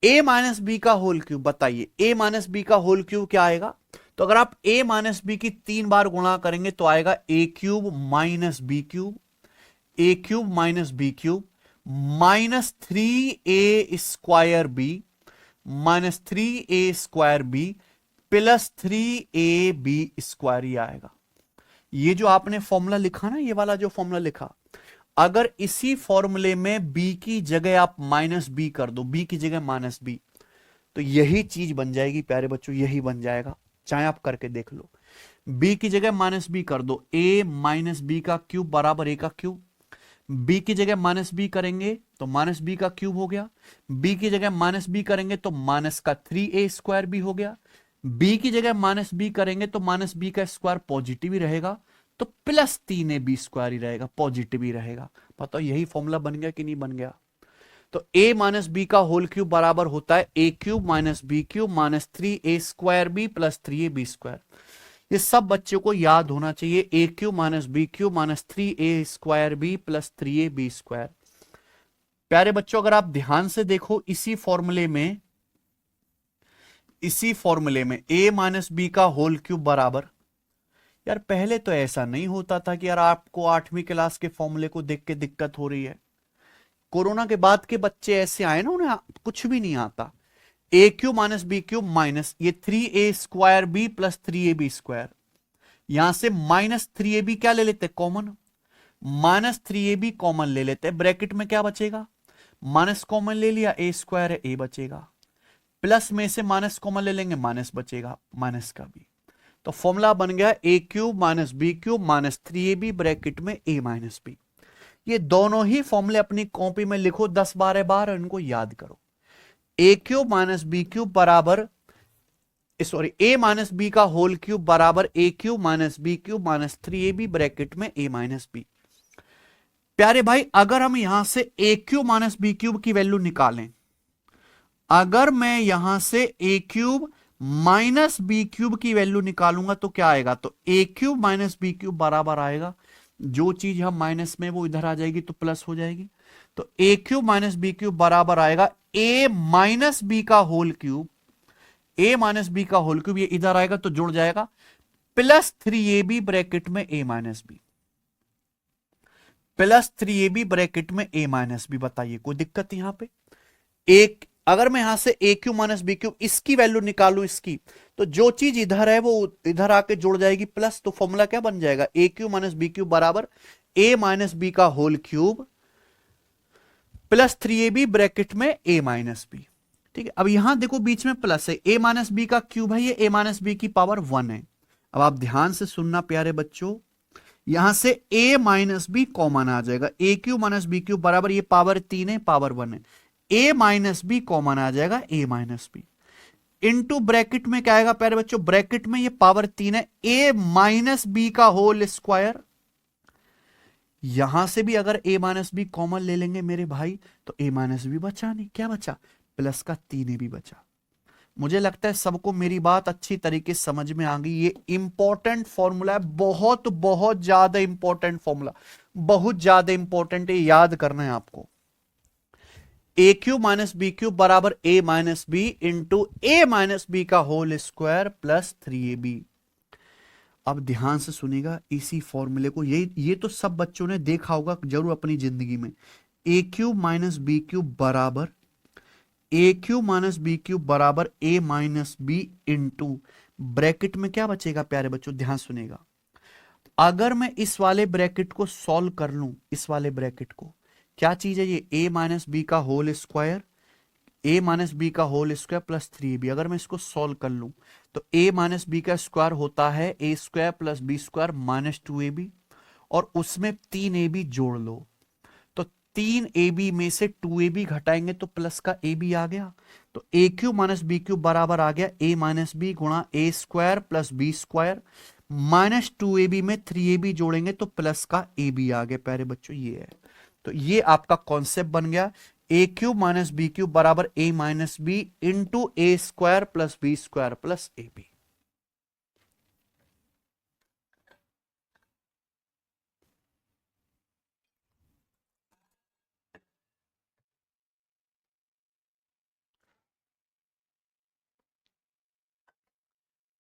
a माइनस बी का होल क्यूब बताइए, a माइनस बी का होल क्यूब क्या आएगा? तो अगर आप a माइनस बी की 3 बार गुणा करेंगे तो आएगा a cube minus B cube, a cube minus B cube minus 3a square b minus 3a square B plus 3ab square ही आएगा। ये जो आपने फॉर्मूला लिखा ना, ये वाला जो फॉर्मूला लिखा, अगर इसी फॉर्मूले में b की जगह आप माइनस बी कर दो, b की जगह माइनस बी, तो यही चीज बन जाएगी प्यारे बच्चों, यही बन जाएगा, चाहे आप करके देख लो। b की जगह माइनस बी कर दो, a माइनस बी का क्यूब बराबर a का क्यूब। b की जगह माइनस बी करेंगे तो माइनस बी का क्यूब हो गया, b की जगह माइनस बी करेंगे तो माइनस का 3a स्क्वायर भी हो गया, b की जगह माइनस बी करेंगे तो माइनस बी का स्क्वायर पॉजिटिव ही रहेगा, तो प्लस 3ab स्क्वायर ही रहेगा, पॉजिटिव ही रहेगा। बताओ यही फॉर्मूला बन गया कि नहीं बन गया? तो a माइनस बी का होल क्यूब बराबर होता है a cube minus B cube minus 3a square B plus 3ab square. ये सब बच्चों को याद होना चाहिए, a cube minus B cube minus 3a square B plus 3ab square. प्यारे बच्चों अगर आप ध्यान से देखो इसी फॉर्मूले में इसी फॉर्मूले में a माइनस बी का होल क्यूब बराबर, यार पहले तो ऐसा नहीं होता था कि यार आपको 8वीं क्लास के फॉर्मूले को देख के दिक्कत हो रही है। कोरोना के बाद के बच्चे ऐसे आए ना, उन्हें कुछ भी नहीं आता। A cube minus B cube minus ये 3a² b plus 3ab square, यहां से माइनस 3ab क्या ले लेते कॉमन, माइनस 3ab कॉमन ले लेते हैं। ब्रैकेट में क्या बचेगा, माइनस कॉमन ले लिया, a² है, a बचेगा, प्लस में से माइनस कॉमन ले लेंगे, माइनस बचेगा, माइनस का भी। तो फॉर्मूला बन गया a cube minus B cube minus 3ab bracket में a माइनस बी। ये दोनों ही फॉर्मूले अपनी कॉपी में लिखो 10-12 बार, इनको याद करो। A cube minus B cube बराबर, सॉरी, ए माइनस बी का होल क्यूब बराबर a cube minus B cube minus 3ab bracket में a माइनस बी। प्यारे भाई, अगर हम यहां से ए क्यूब माइनस बी क्यूब की वैल्यू निकालें, अगर मैं यहां से ए क्यूब माइनस बी क्यूब की वैल्यू निकालूंगा तो क्या आएगा, तो ए क्यूब माइनस बी क्यूब बराबर आएगा, जो चीज हम माइनस में वो इधर आ जाएगी तो प्लस हो जाएगी। तो ए क्यूब माइनस बी क्यूब बराबर आएगा ए माइनस बी का whole cube, A minus B का होल क्यूब, ये इधर आएगा तो जुड़ जाएगा, प्लस 3ab ब्रैकेट में a minus B, plus 3ab bracket में a माइनस बी। बताइए कोई दिक्कत यहां पे? एक अगर मैं यहां से ए क्यूब माइनस बी क्यूब इसकी वैल्यू निकालूं इसकी, तो जो चीज इधर है वो इधर आके जुड़ जाएगी प्लस, तो फॉर्मूला क्या बन जाएगा, A cube minus B cube बराबर ए माइनस बी का whole cube plus 3ab bracket में a माइनस बी। ठीक है, अब यहां देखो बीच में प्लस है, a माइनस बी का क्यूब है, ये a माइनस बी की पावर 1 है। अब आप ध्यान से सुनना प्यारे बच्चों, यहां से a माइनस बी कॉमन आ जाएगा, A cube minus B cube बराबर, ये पावर 3 है, पावर 1 है, a माइनस बी कॉमन आ जाएगा, a minus B into bracket में क्या आएगा प्यारे बच्चों, ब्रैकेट में ये पावर 3 है, a माइनस बी का होल स्क्वायर। यहां से भी अगर a माइनस बी कॉमन ले लेंगे मेरे भाई, तो a माइनस बी बचा नहीं, क्या बचा, प्लस का 3a भी बचा। मुझे लगता है सबको मेरी बात अच्छी तरीके से समझ में आ गई। ये इंपॉर्टेंट फॉर्मूला है, बहुत बहुत ज्यादा इंपॉर्टेंट फॉर्मूला, बहुत ज्यादा इंपॉर्टेंट है, याद करना है आपको। A cube minus B cube बराबर a minus B into A minus B का होल स्क्वायर प्लस 3ab। अब ध्यान से सुनिएगा इसी फॉर्मूले को, ये तो सब बच्चों ने देखा होगा जरूर अपनी जिंदगी में। ए क्यूब माइनस बी क्यूब बराबर a cube minus B cube बराबर ए माइनस बी इंटू ब्रैकेट में क्या बचेगा प्यारे बच्चों, ध्यान सुनिएगा। अगर मैं इस वाले ब्रैकेट को सॉल्व कर लूं, इस वाले ब्रैकेट को, क्या चीज है ये, ए माइनस बी का होल स्क्वायर, ए माइनस बी का होल स्क्वायर प्लस 3ab। अगर मैं इसको सॉल्व कर लूं तो ए माइनस बी का स्क्वायर होता है ए square plus B square minus 2ab, और उसमें 3ab जोड़ लो, तो 3ab में से 2ab घटाएंगे तो प्लस का ab आ गया। तो ए क्यूब माइनस बी क्यूब बराबर आ गया ए माइनस बी गुणा a square plus B square minus 2ab में 3ab जोड़ेंगे तो प्लस का ab आ गया। प्यारे बच्चों ये है, तो ये आपका कॉन्सेप्ट बन गया, a cube minus B cube बराबर ए minus B into a square plus B square plus A b.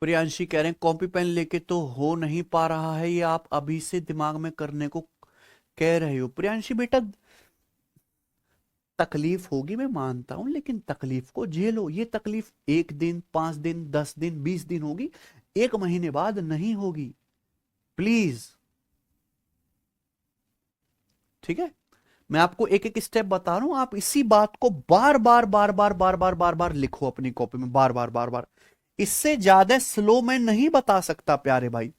Priyanshi कह रहे हैं कॉपी पेन लेके तो हो नहीं पा रहा है, ये आप अभी से दिमाग में करने को कह रहे हो। प्रियांशी बेटा तकलीफ होगी मैं मानता हूं, लेकिन तकलीफ को झेलो। ये तकलीफ 1 दिन 5 दिन 10 दिन 20 दिन होगी, 1 महीने बाद नहीं होगी, प्लीज। ठीक है, मैं आपको एक एक स्टेप बता रहा हूं, आप इसी बात को बार बार बार बार बार बार बार बार लिखो अपनी कॉपी में, बार बार बार बार। इससे ज्यादा स्लो मैं नहीं बता सकता प्यारे भाई।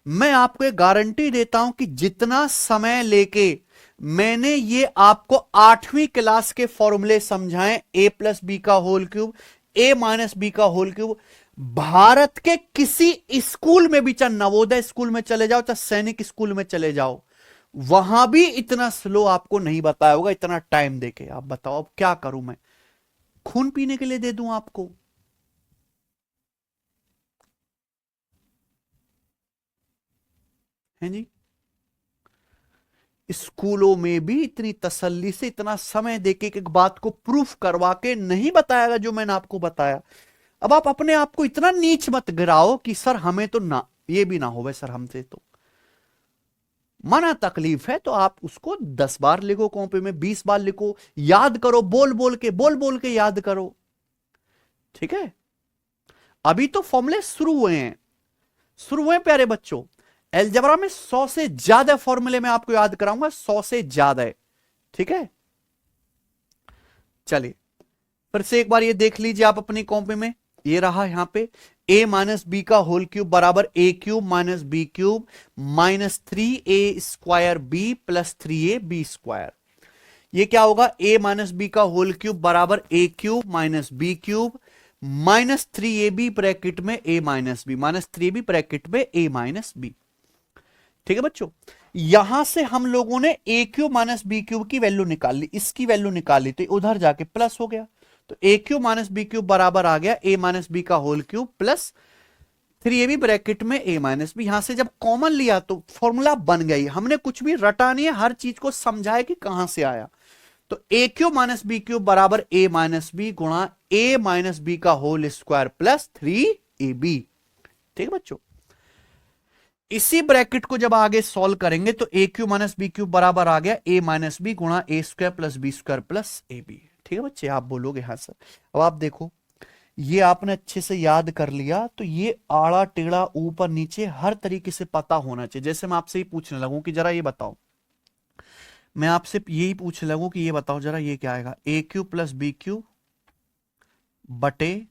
मैं आपको एक गारंटी देता हूं कि जितना समय लेके मैंने ये आपको 8वीं क्लास के फॉर्मूले समझाएं, ए प्लस बी का whole cube, A minus B का होल क्यूब, भारत के किसी स्कूल में भी, चाहे नवोदय स्कूल में चले जाओ, चाहे सैनिक स्कूल में चले जाओ, वहां भी इतना स्लो आपको नहीं बताया होगा, इतना टाइम देके। आप बताओ अब क्या करूं मैं, खून पीने के लिए दे दूं आपको? हैं जी, स्कूलों में भी इतनी तसल्ली से इतना समय देके एक बात को प्रूफ करवा के नहीं बताया जो मैंने आपको बताया। अब आप अपने आप को इतना नीच मत गिराओ कि सर हमें तो ना, ये भी ना हो सर हमसे तो मना तकलीफ है, तो आप उसको 10 बार लिखो कॉपी में, 20 बार लिखो, याद करो, बोल बोल के याद करो। ठीक है, अभी तो फॉर्मूले शुरू हुए प्यारे बच्चों। अलजेब्रा में 100 से ज्यादा फॉर्मूले मैं आपको याद कराऊंगा, 100 से ज्यादा है। ठीक है, चलिए फिर से एक बार ये देख लीजिए आप अपनी कॉपी में, ये रहा यहां पे a माइनस बी का होल क्यूब बराबर a cube minus B cube minus 3a square B plus 3a B square. ये क्या होगा, a माइनस बी का होल क्यूब बराबर a cube minus B cube minus 3ab bracket में a minus B, minus 3ab bracket में a minus B. ठीक है बच्चों, यहां से हम लोगों ने a cube minus B cube की वैल्यू निकाल ली, इसकी वैल्यू निकाल ली, तो उधर जाके प्लस हो गया, तो a cube minus B cube बराबर आ गया a माइनस बी का whole cube plus 3ab bracket में a माइनस बी। यहां से जब कॉमन लिया तो फॉर्मूला बन गई, हमने कुछ भी रटा नहीं है, हर चीज को समझाया कि कहां से आया। तो a cube minus B cube बराबर a माइनस बी गुणा a माइनस बी का होल स्क्वायर प्लस 3ab। ठीक है बच्चों, इसी ब्रैकेट को जब आगे सॉल्व करेंगे तो a cube minus B cube बराबर आ गया a माइनस बी गुणा a square plus B square plus A B. ठीक है बच्चे, आप बोलोगे हाँ सर। अब आप देखो, ये आपने अच्छे से याद कर लिया, तो ये आड़ा टेढ़ा ऊपर नीचे हर तरीके से पता होना चाहिए। जैसे मैं आपसे ही पूछने लगूं कि जरा ये बताओ, मैं आपसे यही पूछने लगूं कि ये बताओ जरा, ये क्या आएगा, a cube plus B cube बटे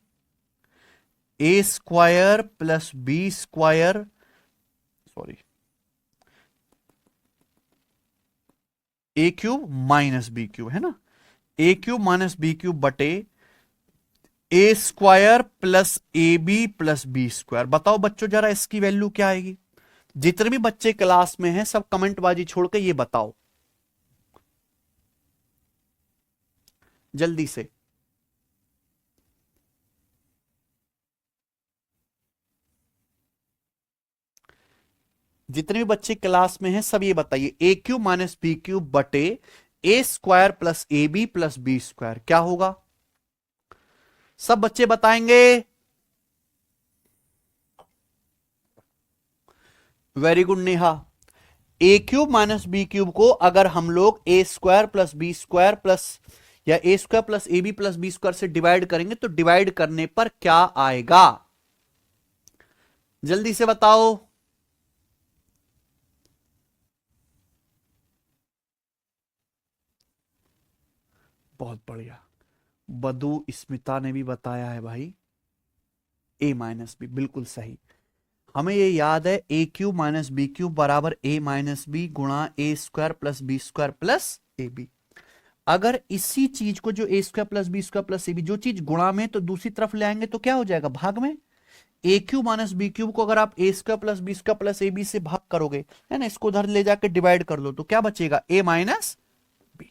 a square plus B square, sorry a cube minus B cube है ना, a cube minus B cube बटे a square plus A B plus B square. बताओ बच्चों जरा इसकी वैल्यू क्या आएगी। जितने भी बच्चे क्लास में हैं सब कमेंट बाजी छोड़ के ये बताओ जल्दी से। जितने भी बच्चे क्लास में हैं सब ये बताइए, a cube minus B cube बटे a square plus A B plus B square क्या होगा। सब बच्चे बताएंगे। Very good Neha. A cube minus B cube को अगर हम लोग a square plus B square plus या a square plus A B plus B square से डिवाइड करेंगे तो डिवाइड करने पर क्या आएगा, जल्दी से बताओ। बहुत बढ़िया, बदू स्मिता ने भी बताया है भाई, ए माइनस बी, बिल्कुल सही। हमें ये याद है ए क्यूब माइनस बी क्यूब बराबर ए माइनस बी गुणा a square plus B square plus A B. अगर इसी चीज को जो a square plus B square plus A b, जो चीज गुणा में तो दूसरी तरफ ले आएंगे तो क्या हो जाएगा, भाग में। ए क्यूब माइनस बी क्यूब को अगर आप a square plus B square plus A b से भाग करोगे, है ना, इसको उधर ले जाकर डिवाइड कर लो तो क्या बचेगा, ए माइनस बी।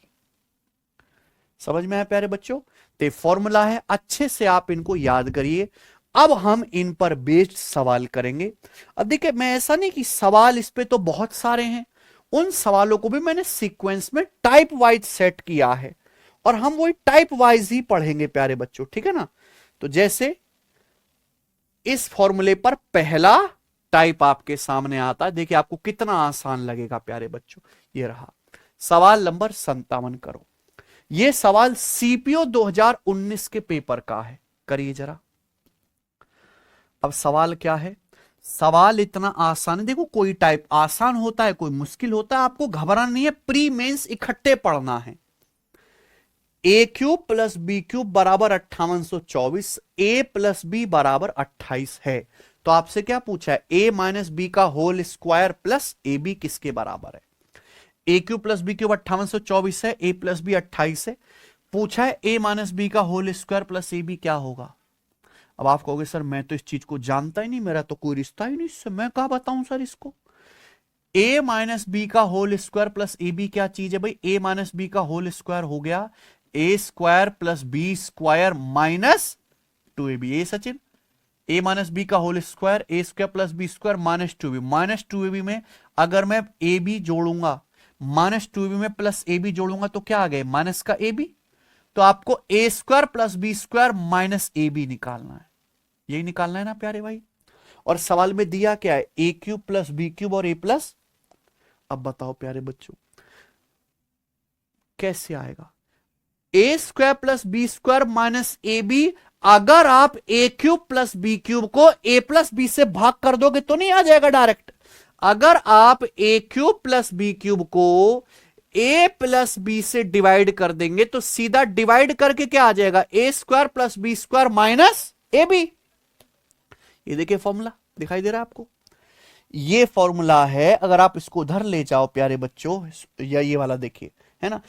समझ में आया प्यारे बच्चों, तो फॉर्मूला है, अच्छे से आप इनको याद करिए। अब हम इन पर बेस्ड सवाल करेंगे। अब देखिए, मैं ऐसा नहीं कि सवाल इस पे तो बहुत सारे हैं, उन सवालों को भी मैंने सीक्वेंस में टाइप वाइज सेट किया है और हम वही टाइप वाइज ही पढ़ेंगे प्यारे बच्चों, ठीक है ना। तो जैसे इस फॉर्मूले पर पहला टाइप आपके सामने आता है, देखिए आपको कितना आसान लगेगा प्यारे बच्चों। ये रहा सवाल नंबर 57, करो। यह सवाल सीपीओ 2019 के पेपर का है, करिए जरा। अब सवाल क्या है, सवाल इतना आसान है, देखो कोई टाइप आसान होता है कोई मुश्किल होता है, आपको घबराना नहीं है, प्री मेंस इकट्ठे पढ़ना है। ए क्यूब प्लस बी क्यूब बराबर 5824, ए प्लस बी बराबर 28 है। तो आपसे क्या पूछा है, ए माइनस बी का होल स्क्वायर प्लस ए बी किसके बराबर है। ए क्यूब प्लस बी क्यूब 5824 है, ए प्लस बी 28 है। पूछा है ए माइनस बी का होल स्क्वायर प्लस ए बी क्या होगा। अब आप कहोगे सर मैं तो इस चीज को जानता ही नहीं, मेरा तो कोई रिश्ता ही नहीं इससे, मैं क्या बताऊं सर इसको। a माइनस बी का होल स्क्वायर प्लस ए बी क्या चीज है भाई, a माइनस बी का होल स्क्वायर हो गया a square plus B square minus 2ab। ए सचिन, a माइनस बी का whole square a square plus B square minus 2ab, minus 2ab में अगर मैं ए बी जोड़ूंगा, माइनस 2ab में प्लस ए बी जोड़ूंगा तो क्या आ गए, माइनस का ए बी। तो आपको A square plus B square minus A B निकालना है। यही निकालना है ना प्यारे भाई। और सवाल में दिया क्या है, ए क्यूब प्लस बी क्यूब और ए प्लस। अब बताओ प्यारे बच्चों कैसे आएगा, ए square plus B square minus A B. अगर आप ए क्यूब प्लस बी क्यूब को ए प्लस बी से भाग कर दोगे तो नहीं आ जाएगा डायरेक्ट। अगर आप ए क्यूब प्लस बी क्यूब को ए प्लस बी से डिवाइड कर देंगे तो सीधा डिवाइड करके क्या आ जाएगा, ए square plus B square minus A B. ये देखिए फॉर्मूला दिखाई दे रहा है आपको, ये फॉर्मूला है। अगर आप इसको उधर ले जाओ प्यारे बच्चों, या ये वाला देखिए है ना,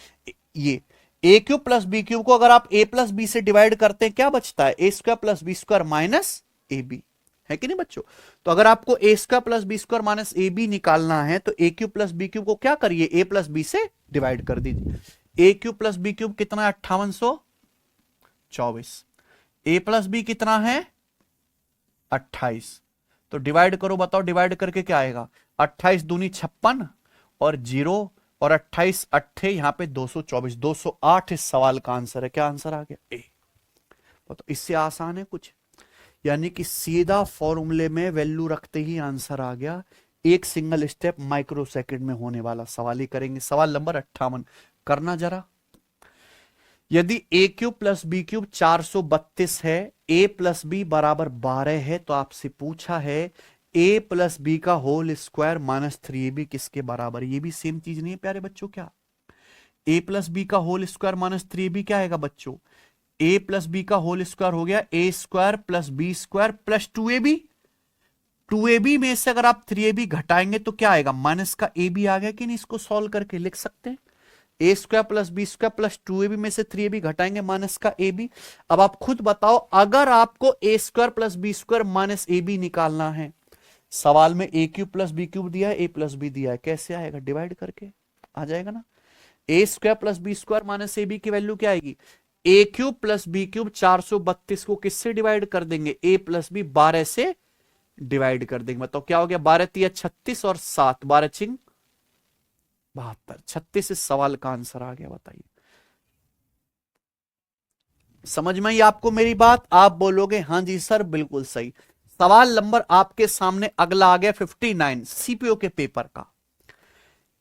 ये ए क्यूब प्लस बी क्यूब को अगर आप ए प्लस बी से डिवाइड करते हैं क्या बचता है, ए square plus B square minus A B, है कि नहीं बच्चों। तो अगर आपको A square plus B square minus A B निकालना है तो ए क्यूब प्लस बी क्यूब को क्या करिए, ए प्लस बी से डिवाइड कर दीजिए। A cube plus B cube कितना है 5824, ए प्लस बी कितना है 28। तो डिवाइड करो, बताओ डिवाइड करके क्या आएगा, 28 दूनी 56 और 0 और 28 अट्ठे यहां पे 224, 208 इस सवाल का आंसर है। क्या आंसर आ गया, ए। तो इससे आसान है कुछ, यानी कि सीधा फॉर्मूले में वैल्यू रखते ही आंसर आ गया। एक सिंगल स्टेप माइक्रो सेकंड में होने वाला सवाल ही करेंगे। सवाल नंबर 58 करना जरा। यदि ए क्यूब प्लस बी क्यूब 432 है, ए प्लस बी बराबर 12 है, तो आपसे पूछा है ए प्लस बी का होल स्क्वायर माइनस 3ab किसके बराबर। ये भी सेम चीज नहीं है प्यारे बच्चों क्या, ए प्लस बी का होल स्क्वायर माइनस 3ab क्या आएगा बच्चों, ए प्लस बी का होल स्क्वायर हो गया ए square plus B square plus 2ab। 2ab में से अगर आप 3ab घटाएंगे तो क्या आएगा, माइनस का ab आ गया कि नहीं। इसको सॉल्व करके लिख सकते हैं, A square plus B square plus 2ab में से 3ab घटाएंगे माइनस का ab। अब आप खुद बताओ, अगर आपको A square plus B square minus ab निकालना है, सवाल में ए क्यूब प्लस बी क्यूब दिया है, ए प्लस बी दिया है, कैसे आएगा, डिवाइड करके आ जाएगा ना। A square plus B square minus ab की वैल्यू क्या आएगी, A cube plus B cube 432 को किससे डिवाइड कर देंगे, ए प्लस बी 12 से डिवाइड कर देंगे। बताओ क्या हो गया, 12 तिया 36 और 7 12 चिंग 72, 36 इस सवाल का आंसर आ गया। बताइए समझ में आई आपको मेरी बात, आप बोलोगे हाँ जी सर बिल्कुल सही। सवाल नंबर आपके सामने अगला आ गया 59 सीपीओ के पेपर का।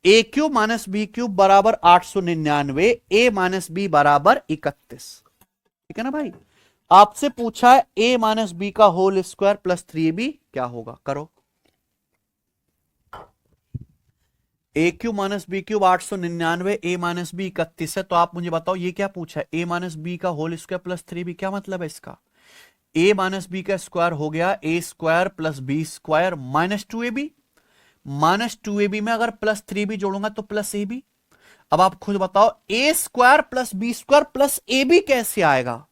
ए क्यूब माइनस बी क्यूब बराबर 899, ए माइनस बी बराबर 31, ठीक है ना भाई। आपसे पूछा है ए माइनस बी का होल स्क्वायर प्लस 3ab क्या होगा, करो। A cube minus B cube 899, A minus B 31 है, तो आप मुझे बताओ ये क्या पूछा है, ए माइनस बी का होल स्क्वायर प्लस 3ab, क्या मतलब है इसका, ए माइनस बी का स्क्वायर हो गया ए square plus B square minus 2ab, minus 2ab में अगर प्लस 3b जोड़ूंगा तो प्लस ab। अब आप खुद बताओ A square plus B square plus ab कैसे आएगा,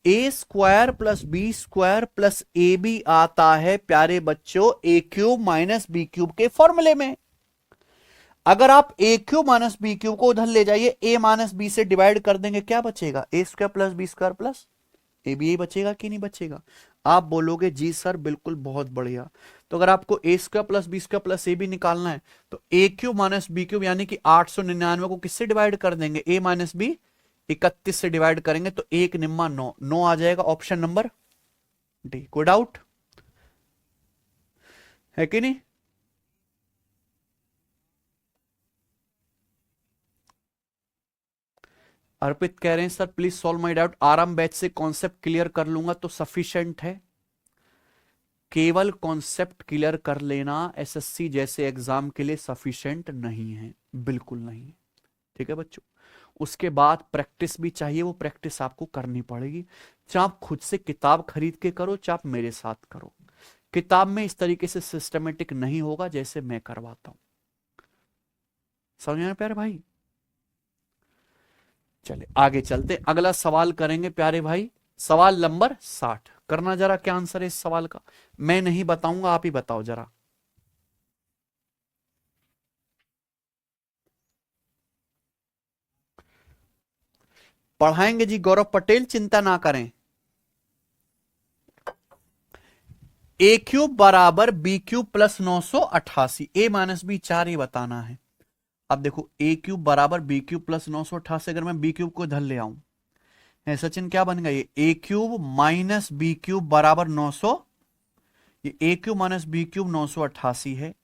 ए square plus B square plus ab आता है प्यारे बच्चों A cube minus B cube के फॉर्मूले में। अगर आप ए क्यूब माइनस बी क्यूब को उधर ले जाइए, ए माइनस बी से डिवाइड कर देंगे क्या बचेगा, ए square plus B square plus ए बी, बचेगा कि नहीं बचेगा। आप बोलोगे जी सर बिल्कुल बहुत बढ़िया। तो अगर आपको A square plus B square plus A B निकालना है तो ए क्यूब माइनस बी क्यूब यानी कि 899 को किससे डिवाइड कर देंगे, ए माइनस बी 31 से डिवाइड करेंगे तो 1 निम्मा 9, 9 आ जाएगा ऑप्शन नंबर डी। कोई डाउट है कि नहीं। अर्पित कह रहे हैं sir please solve my doubt, आराम बैच से कॉन्सेप्ट क्लियर कर लूंगा तो सफिशिएंट है। केवल कॉन्सेप्ट क्लियर कर लेना एसएससी जैसे एग्जाम के लिए सफिशिएंट नहीं है, बिल्कुल नहीं, ठीक है बच्चों। उसके बाद प्रैक्टिस भी चाहिए, वो प्रैक्टिस आपको करनी पड़ेगी, चाहे आप खुद से किताब खरीद के करो चाहे आप मेरे साथ करो। किताब में इस तरीके से सिस्टमेटिक नहीं होगा जैसे मैं करवाता हूं, समझ में आया प्यारे भाई। चले आगे चलते, अगला सवाल करेंगे प्यारे भाई, सवाल नंबर 60 करना जरा। क्या आंसर है इस सवाल का, मैं नहीं बताऊंगा आप ही बताओ जरा। पढ़ाएंगे जी गौरव पटेल, चिंता ना करें। ए क्यूब बराबर बी क्यूब प्लस 988, ए माइनस बी 4 ही बताना है। अब देखो ए क्यूब बराबर बी क्यूब प्लस 988, अगर मैं बी क्यूब को इधर ले आऊं, है सचिन, क्या बन गया ये ए क्यूब माइनस बी क्यूब बराबर 900, ये ए क्यूब माइनस बी क्यूब 988 है।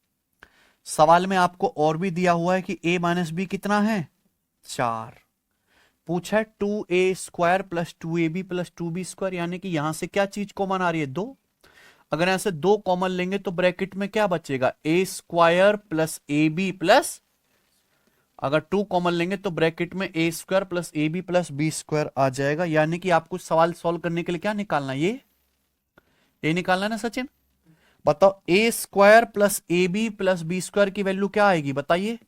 सवाल में आपको और भी दिया हुआ है कि ए माइनस बी कितना है 4। पूछा है 2a square plus 2ab plus 2b square, यानी कि यहां से क्या चीज कॉमन आ रही है 2। अगर यहां से 2 कॉमन लेंगे तो ब्रैकेट में क्या बचेगा a square plus ab plus, अगर 2 कॉमन लेंगे तो ब्रैकेट में a square plus ab plus b square आ जाएगा। यानी कि आपको सवाल सॉल्व करने के लिए क्या निकालना है, ये निकालना है ना सचिन। बताओ a square plus ab plus b square की वैल्यू क्या आएगी बताइए।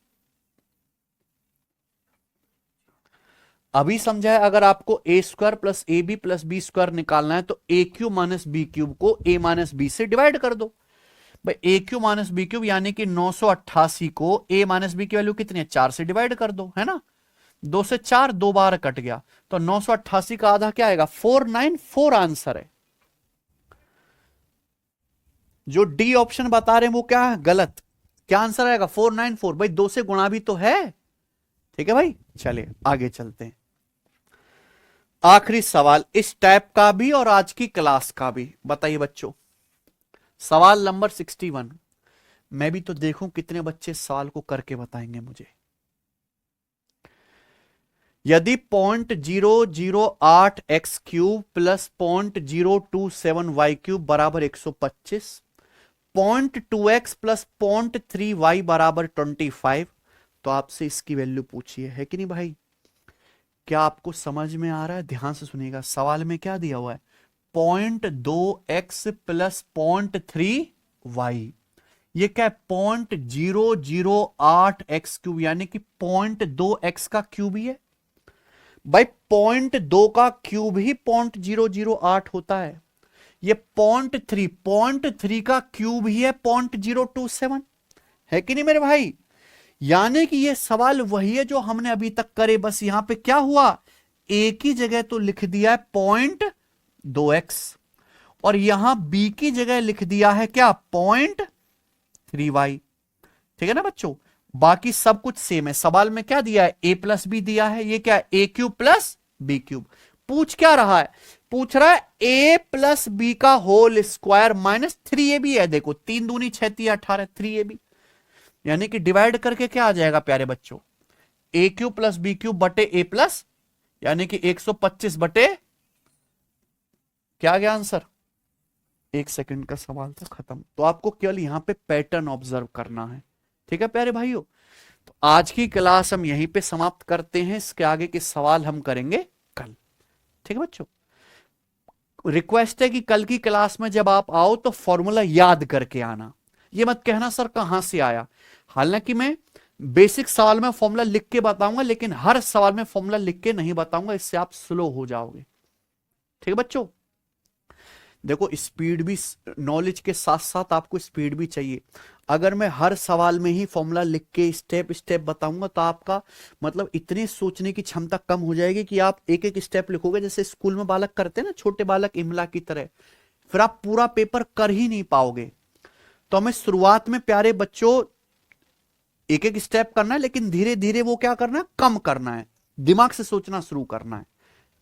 अभी समझा है, अगर आपको A square plus A B plus B square निकालना है तो ए क्यूब माइनस बी क्यूब को ए माइनस बी से डिवाइड कर दो। भाई A cube minus B cube यानी कि 988 को ए माइनस बी की वैल्यू कितनी है 4 से डिवाइड कर दो, है ना। 2 से 4 2 बार कट गया तो 988 का आधा क्या आएगा 494 आंसर है। जो डी ऑप्शन बता रहे हैं वो क्या है गलत, क्या आंसर आएगा 494। भाई 2 से गुणा भी तो है, ठीक है भाई। चलिए आगे चलते हैं। आखिरी सवाल इस टाइप का भी और आज की क्लास का भी, बताइए बच्चों। सवाल नंबर 61। मैं भी तो देखूं कितने बच्चे सवाल को करके बताएंगे मुझे। यदि 0.008 X cube plus 0.027 Y cube बराबर 125, 0.2x प्लस 0.3 वाई बराबर 25, तो आपसे इसकी वैल्यू पूछिए, है कि नहीं भाई। क्या आपको समझ में आ रहा है, ध्यान से सुनिएगा। सवाल में क्या दिया हुआ है 0.2x प्लस 0.3 वाई, ये क्या है 0.008 एक्स क्यूब यानी कि 0.2x का क्यूब ही है भाई। 0.2 का क्यूब ही 0.008 होता है। ये 0.3 का क्यूब ही है 0.027, है कि नहीं मेरे भाई। यानी कि ये सवाल वही है जो हमने अभी तक करे, बस यहां पे क्या हुआ a की जगह तो लिख दिया है 0.2x और यहां b की जगह लिख दिया है क्या 0.3y, ठीक है ना बच्चों। बाकी सब कुछ सेम है। सवाल में क्या दिया है a प्लस बी दिया है, ये क्या है a cube plus B cube. पूछ क्या रहा है, पूछ रहा है a प्लस बी का होल स्क्वायर माइनस 3ab है। देखो 3 दूनी 6 3 18 3ab, यानी कि डिवाइड करके क्या आ जाएगा प्यारे बच्चों A cube plus B cube बटे ए प्लस, यानी कि 125 बटे, क्या गया आंसर। 1 सेकंड का सवाल था, खत्म। तो आपको केवल यहां पे पैटर्न ऑब्जर्व करना है, ठीक है प्यारे भाइयों। तो आज की क्लास हम यहीं पे समाप्त करते हैं, इसके आगे के सवाल हम करेंगे कल, ठीक है बच्चों। रिक्वेस्ट है कि कल की क्लास में जब आप आओ तो फॉर्मूला याद करके आना, ये मत कहना सर कहां से आया। हालांकि मैं बेसिक सवाल में फॉर्मूला लिख के बताऊंगा, लेकिन हर सवाल में फॉर्मूला लिख के नहीं बताऊंगा, इससे आप स्लो हो जाओगे, ठीक है बच्चों। देखो स्पीड भी, नॉलेज के साथ साथ आपको स्पीड भी चाहिए। अगर मैं हर सवाल में ही फॉर्मूला लिख के स्टेप स्टेप बताऊंगा तो आपका मतलब इतनी सोचने की क्षमता कम हो जाएगी कि आप एक एक स्टेप लिखोगे जैसे स्कूल में बालक करते हैं ना, छोटे बालक इमला की तरह, फिर आप पूरा पेपर कर ही नहीं पाओगे। तो हमें शुरुआत में प्यारे बच्चों एक एक स्टेप करना है, लेकिन धीरे धीरे वो क्या करना है कम करना है, दिमाग से सोचना शुरू करना है,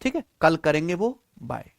ठीक है। कल करेंगे वो, बाय।